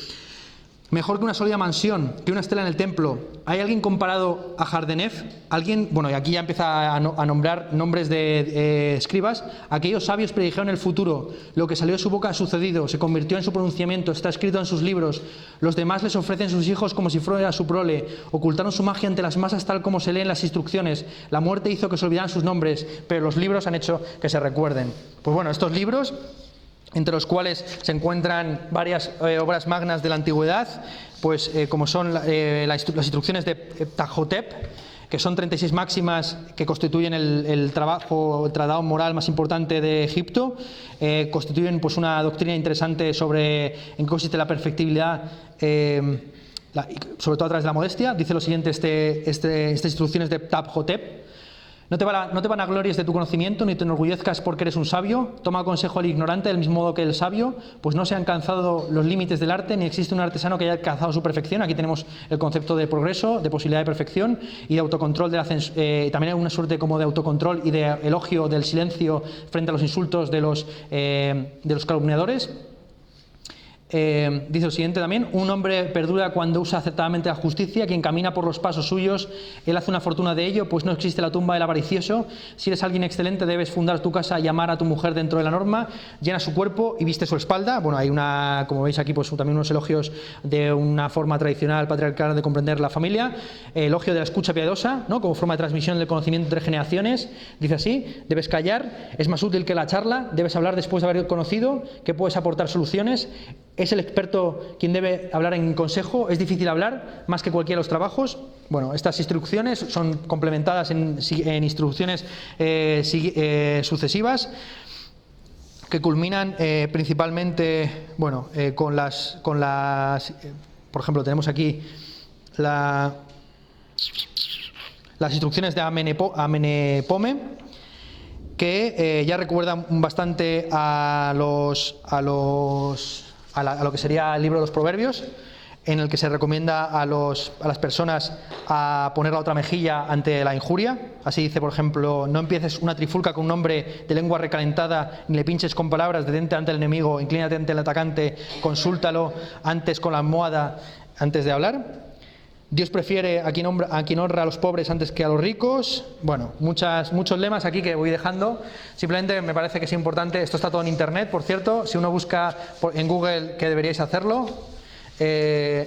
C: Mejor que una sólida mansión, que una estela en el templo. ¿Hay alguien comparado a Jardenef? ¿Alguien? Bueno, y aquí ya empieza a nombrar nombres de escribas. Aquellos sabios predijeron el futuro. Lo que salió de su boca ha sucedido, se convirtió en su pronunciamiento, está escrito en sus libros. Los demás les ofrecen sus hijos como si fuera su prole. Ocultaron su magia ante las masas tal como se leen las instrucciones. La muerte hizo que se olvidaran sus nombres, pero los libros han hecho que se recuerden. Pues bueno, estos libros, entre los cuales se encuentran varias obras magnas de la antigüedad, pues como son las instrucciones de Ptahhotep, que son 36 máximas que constituyen el tratado moral más importante de Egipto, constituyen pues una doctrina interesante sobre en qué consiste la perfectibilidad, sobre todo a través de la modestia. Dice lo siguiente estas instrucciones de Ptahhotep: No te vanaglories de tu conocimiento, ni te enorgullezcas porque eres un sabio. Toma consejo el ignorante del mismo modo que el sabio, pues no se han alcanzado los límites del arte, ni existe un artesano que haya alcanzado su perfección. Aquí tenemos el concepto de progreso, de posibilidad de perfección y de autocontrol. También hay una suerte como de autocontrol y de elogio del silencio frente a los insultos de los calumniadores. Dice lo siguiente también: un hombre perdura cuando usa acertadamente la justicia, quien camina por los pasos suyos, él hace una fortuna de ello, pues no existe la tumba del avaricioso. Si eres alguien excelente, debes fundar tu casa y amar a tu mujer dentro de la norma, llena su cuerpo y viste su espalda. Bueno, hay como veis aquí, pues también unos elogios de una forma tradicional patriarcal de comprender la familia. Elogio de la escucha piadosa, ¿no?, como forma de transmisión del conocimiento entre generaciones. Dice así: debes callar, es más útil que la charla, debes hablar después de haber conocido, que puedes aportar soluciones. ¿Es el experto quien debe hablar en consejo? ¿Es difícil hablar más que cualquiera de los trabajos? Bueno, estas instrucciones son complementadas en instrucciones sucesivas que culminan principalmente, bueno, con las por ejemplo, tenemos aquí las instrucciones de Amenepome, que ya recuerdan bastante a lo que sería el libro de los Proverbios, en el que se recomienda a las personas a poner la otra mejilla ante la injuria. Así dice, por ejemplo, no empieces una trifulca con un hombre de lengua recalentada, ni le pinches con palabras, detente ante el enemigo, inclínate ante el atacante, consúltalo antes con la almohada antes de hablar. Dios prefiere a quien honra a los pobres antes que a los ricos. Bueno, muchos lemas aquí que voy dejando. Simplemente me parece que es importante. Esto está todo en internet, por cierto. Si uno busca en Google, que deberíais hacerlo,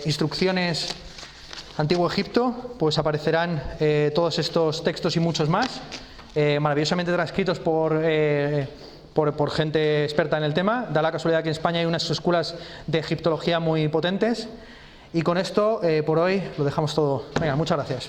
C: instrucciones Antiguo Egipto, pues aparecerán todos estos textos y muchos más, maravillosamente transcritos por gente experta en el tema. Da la casualidad que en España hay unas escuelas de egiptología muy potentes. Y con esto, por hoy, lo dejamos todo. Venga, muchas gracias.